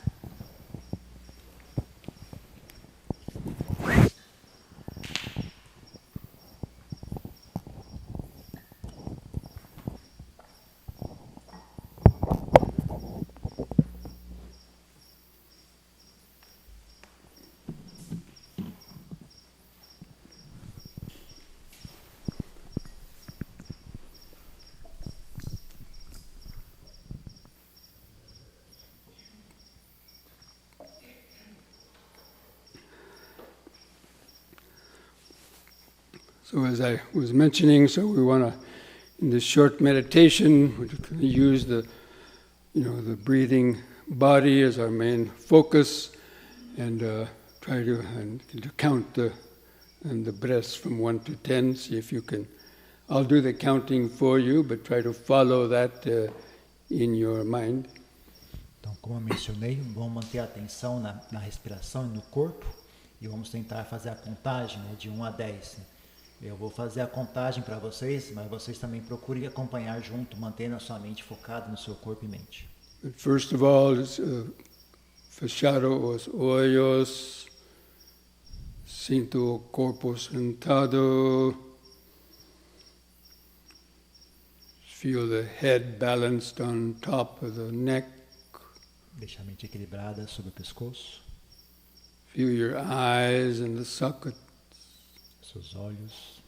S1: So as I was mentioning, so we want to, in this short meditation, we're going to use the breathing body as our main focus, and try to count the breaths from 1 to 10. See if you can. I'll do the counting for you, but try to follow that in your mind.
S5: Então, como eu mencionei, vamos manter a atenção na respiração e no corpo, e vamos tentar fazer a contagem, né, de 1 a 10. Eu vou fazer a contagem para vocês, mas vocês também procurem acompanhar junto, mantendo a sua mente focada no seu corpo e mente.
S1: But first of all, fechado os olhos, sinto o corpo sentado, feel the head balanced on top of the neck,
S5: Deixa a mente equilibrada sobre o pescoço,
S1: feel your eyes in the socket,
S5: seus olhos,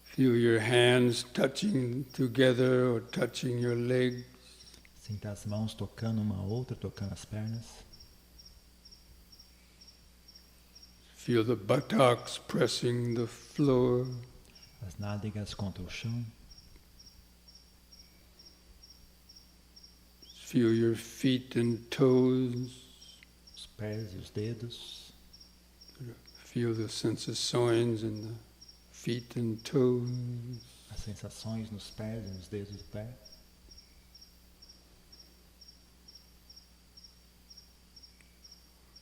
S1: feel your hands touching together or touching your legs.
S5: sinta as mãos tocando uma a outra, tocando as pernas.
S1: Feel the buttocks pressing the floor.
S5: As nádegas contra o chão.
S1: Feel your feet and toes.
S5: Os pés e os dedos.
S1: Feel the sensações in the feet and toes.
S5: As sensações nos pés e nos dedos do pé.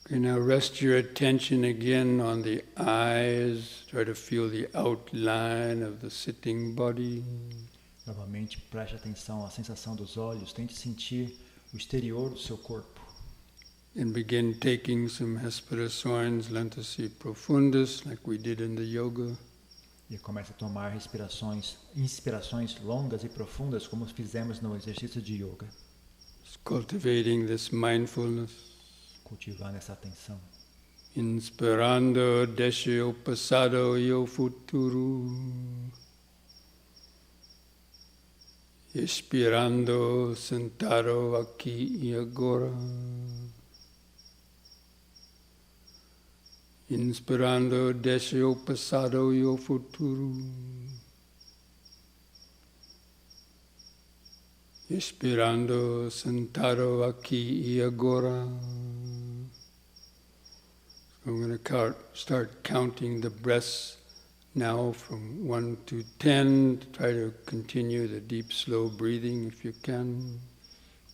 S1: Okay, now rest your attention again on the eyes. Try to feel the outline of the sitting body.
S5: Novamente, preste atenção à sensação dos olhos. Tente sentir o exterior do seu corpo.
S1: And begin taking some respirações lentas e profundas, like we did in the yoga.
S5: E comece a tomar inspirações longas e profundas, como fizemos no exercício de yoga.
S1: Cultivating this mindfulness.
S5: Cultivando essa atenção.
S1: Inspirando, desde o passado e o futuro. Expirando, sentado aqui e agora. Inspirando, desde o passado e o futuro. Expirando, sentado aqui e agora. So I'm going to start counting the breaths now from 1 to 10. Try to continue the deep, slow breathing if you can.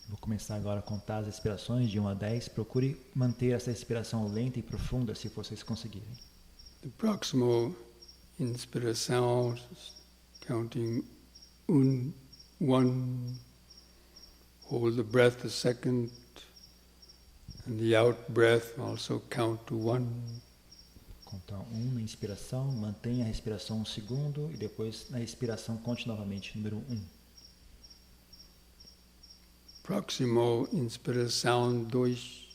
S5: Vou começar agora a contar as respirações de 1 a 10. Procure manter essa respiração lenta e profunda, se vocês conseguirem.
S1: The proximal inspiração, counting 1. Hold the breath a second. And the out breath also count to 1.
S5: Contar Então, na inspiração, mantenha a respiração 1 segundo e depois na expiração conte novamente, número 1.
S1: Próximo, inspiração 2.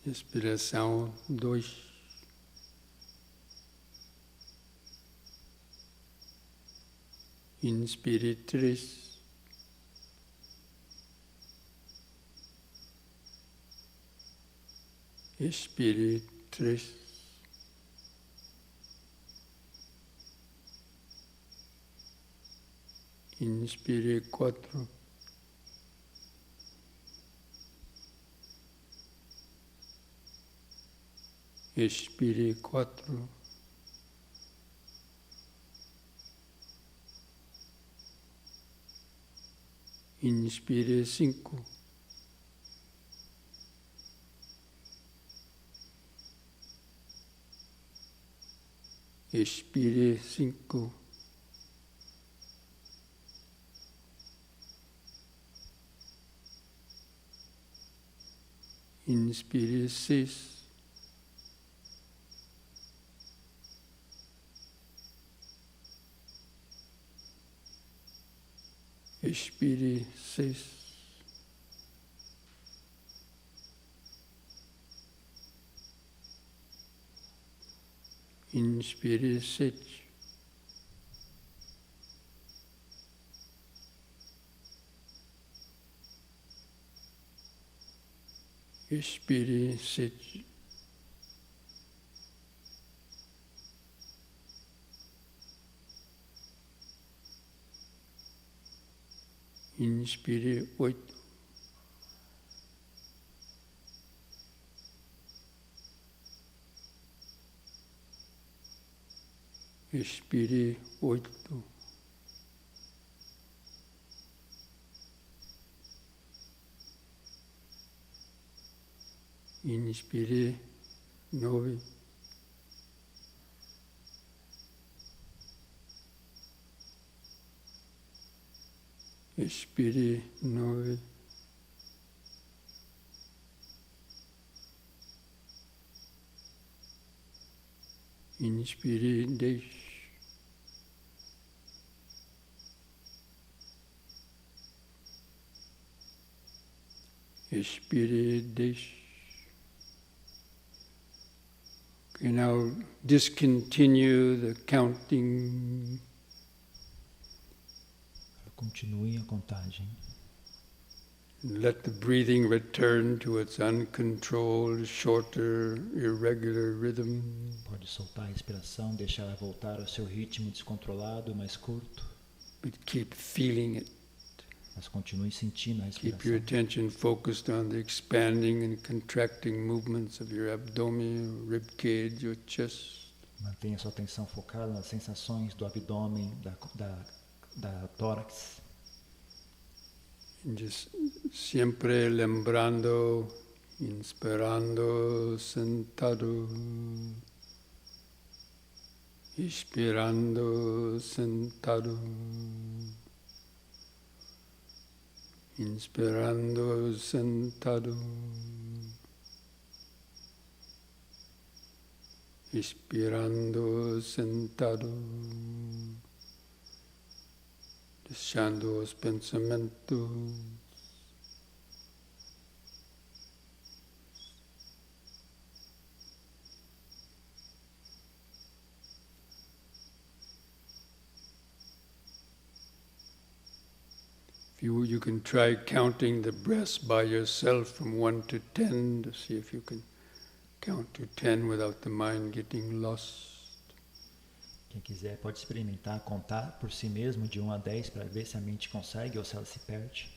S1: Expiração 2. Inspire 3. Expire 3. Inspire 4. Expire 4. Inspire 5. Expire 5. Inspire 6. Expire 6. Inspire 7. Expire 7. Inspire 8. Expire 8. Inspire 9. Expire 9. Inspire 10. Expire 10. Okay, now discontinue the counting.
S5: Continue a contagem.
S1: Let the breathing return to its uncontrolled, shorter, irregular rhythm.
S5: Pode soltar a respiração, deixar ela voltar ao seu ritmo descontrolado, mais curto.
S1: But keep feeling it.
S5: Mas continue sentindo a
S1: Keep your
S5: respiração.
S1: attention focused on the expanding and contracting movements of your abdomen, rib cage, your chest.
S5: Mantenha sua atenção focada nas sensações do abdômen, da tórax.
S1: And just siempre lembrando, inspirando sentado, expirando sentado, inspirando sentado, expirando sentado, deixando os pensamentos. You can try counting the breaths by yourself from 1 to 10 to see if you can count to 10 without the mind getting lost.
S5: Quem quiser pode experimentar contar por si mesmo de 1 a 10 para ver se a mente consegue ou se ela se perde.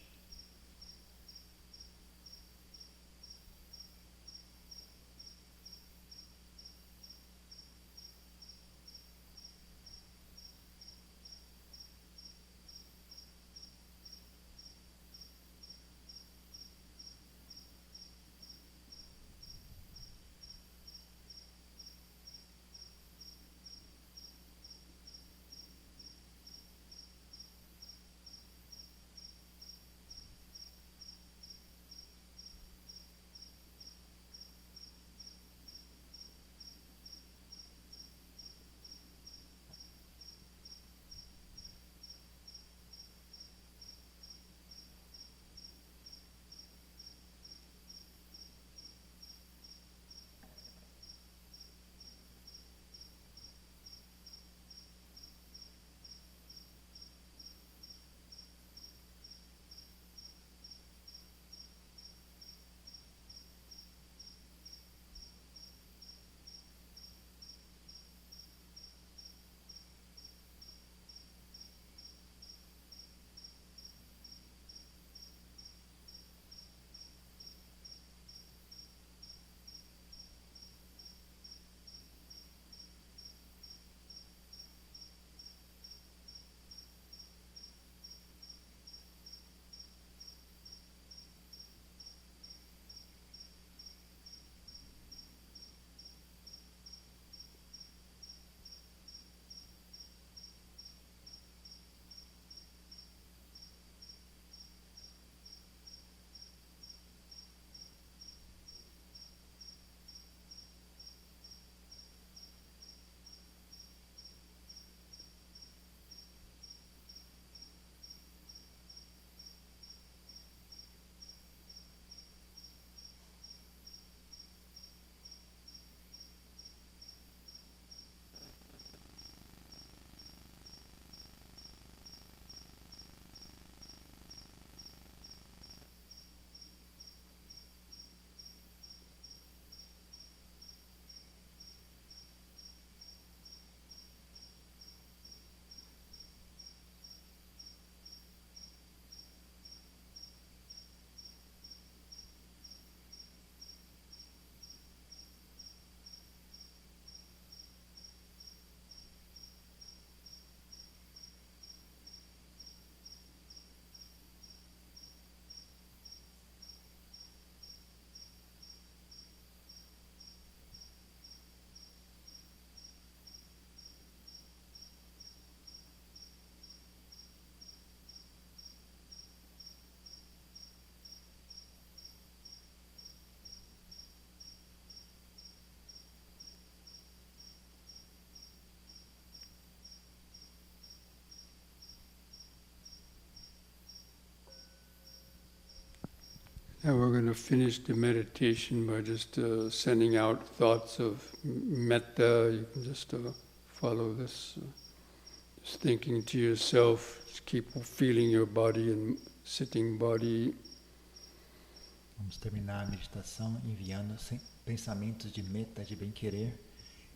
S1: Now we're going to finish the meditation by just sending out thoughts of metta. You can just follow this, just thinking to yourself, just keep feeling your body and sitting body.
S5: Vamos terminar a meditação enviando pensamentos de meta, de bem-querer,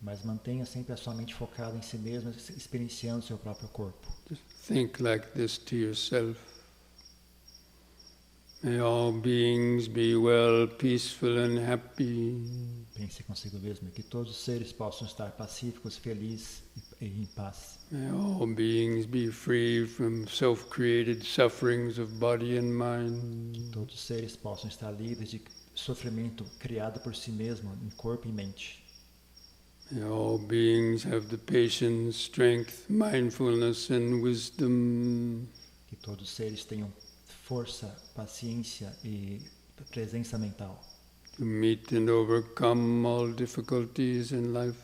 S5: mas mantenha sempre a sua mente focada em si mesmo, experienciando seu próprio corpo.
S1: Just think like this to yourself. May all beings be well, peaceful and happy.
S5: Pense consigo mesmo que todos os seres possam estar pacíficos, felizes e em paz.
S1: May all beings be free from self-created sufferings of body and mind.
S5: Que todos os seres possam estar livres de sofrimento criado por si mesmo em corpo e mente.
S1: May all beings have the patience, strength, mindfulness and wisdom.
S5: Que todos os seres tenham força, paciência e presença mental.
S1: To meet and overcome all difficulties in life.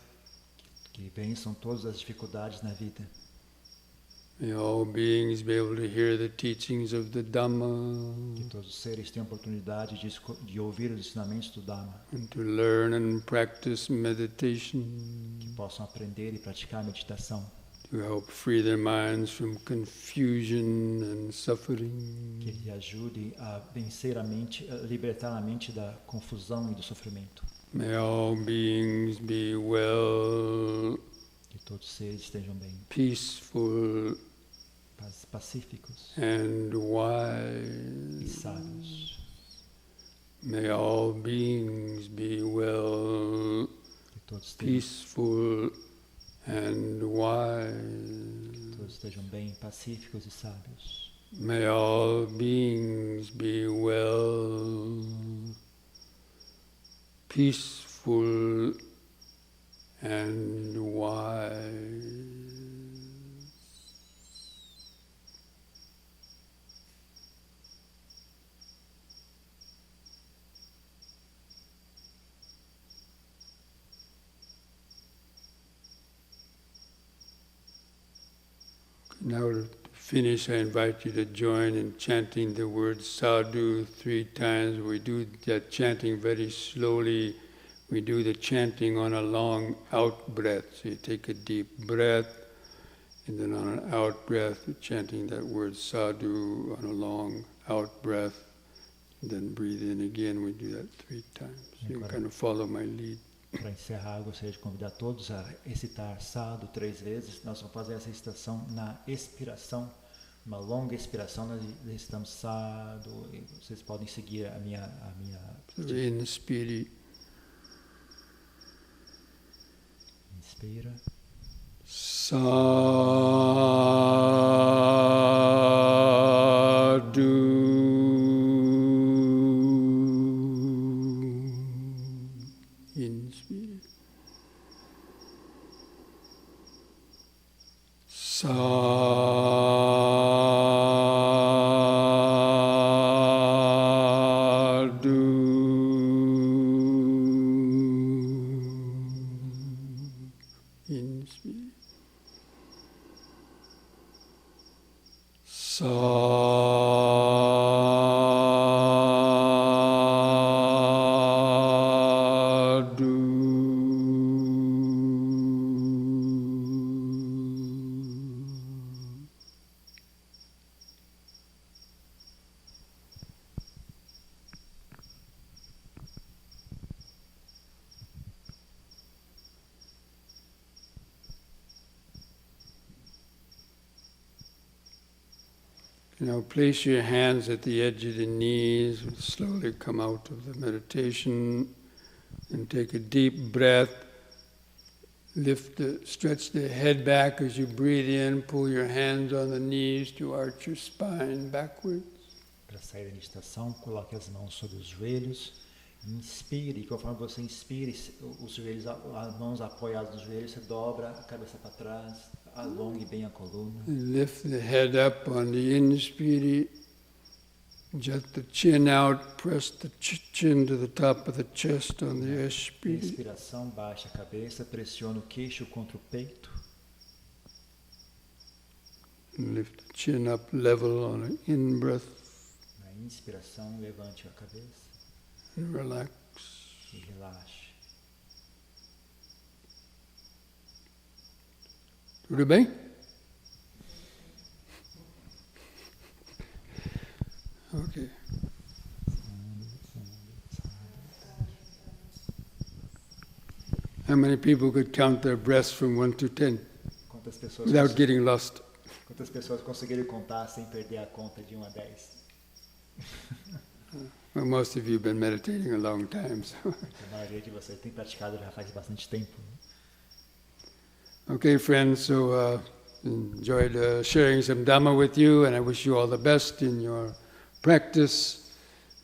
S5: Que vençam todas as dificuldades na vida.
S1: May all beings be able to hear the teachings of the Dhamma.
S5: Que todos os seres tenham oportunidade de ouvir os ensinamentos do Dhamma.
S1: And to learn and practice meditation.
S5: Que possam aprender e praticar a meditação.
S1: To help free their minds from confusion and suffering.
S5: Que lhe ajude a vencer a mente, a libertar a mente da confusão e do sofrimento.
S1: May all beings be well,
S5: que todos os seres estejam bem,
S1: peaceful,
S5: pacíficos
S1: and wise.
S5: e sábios.
S1: May all beings be well,
S5: Que todos estejam,
S1: peaceful, and wise.
S5: todos estejam bem, pacíficos e sábios.
S1: May all beings be well, peaceful and wise. Now to finish, I invite you to join in chanting the word sadhu 3 times. We do that chanting very slowly. We do the chanting on a long out breath. So you take a deep breath, and then on an out breath, you're chanting that word sadhu on a long out breath. And then breathe in again. We do that 3 times. You can kind of follow my lead.
S5: Para encerrar, eu gostaria de convidar todos a recitar sadhu 3 vezes. Nós vamos fazer essa recitação na expiração, uma longa expiração. Nós recitamos sadhu. E vocês podem seguir a minha.
S1: Inspire.
S5: Inspira.
S1: Sadhu. Inspire. Inspire. Now place your hands at the edge of the knees, slowly come out of the meditation and take a deep breath. Stretch the head back as you breathe in, pull your hands on the knees to arch your spine backwards.
S5: Para sair da meditação, coloque as mãos sobre os joelhos, inspire, e conforme você inspire, os joelhos, as mãos apoiadas nos joelhos, você dobra a cabeça para trás, alongue bem a coluna.
S1: Lift the head up on the inspire, jet the chin out, press the chin to the top of the chest on the expire.
S5: Inspiração, baixa a cabeça, pressiona o queixo contra o peito.
S1: Lift the chin up level on an in-breath.
S5: Na inspiração, levante a cabeça
S1: and relax.
S5: e relaxe.
S1: Tudo bem? Okay. How many people could count their breaths from 1 to 10 without getting lost?
S5: Quantas pessoas conseguiram contar sem perder a conta de 1 a 10?
S1: Well, most of you have been meditating a long time, so.
S5: A maioria de vocês tem praticado já faz bastante tempo.
S1: Okay, friends, so enjoyed sharing some Dhamma with you, and I wish you all the best in your practice.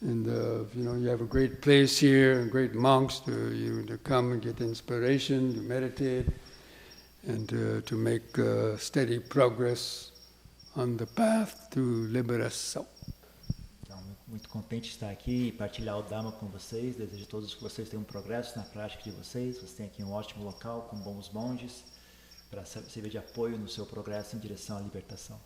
S1: And you have a great place here, and great monks to come and get inspiration, to meditate, and to make steady progress on the path to liberação.
S5: Então, muito contente de estar aqui e partilhar o Dhamma com vocês. Desejo a todos que vocês tenham progresso na prática de vocês. Vocês têm aqui um ótimo local com bons monges para servir de apoio no seu progresso em direção à libertação.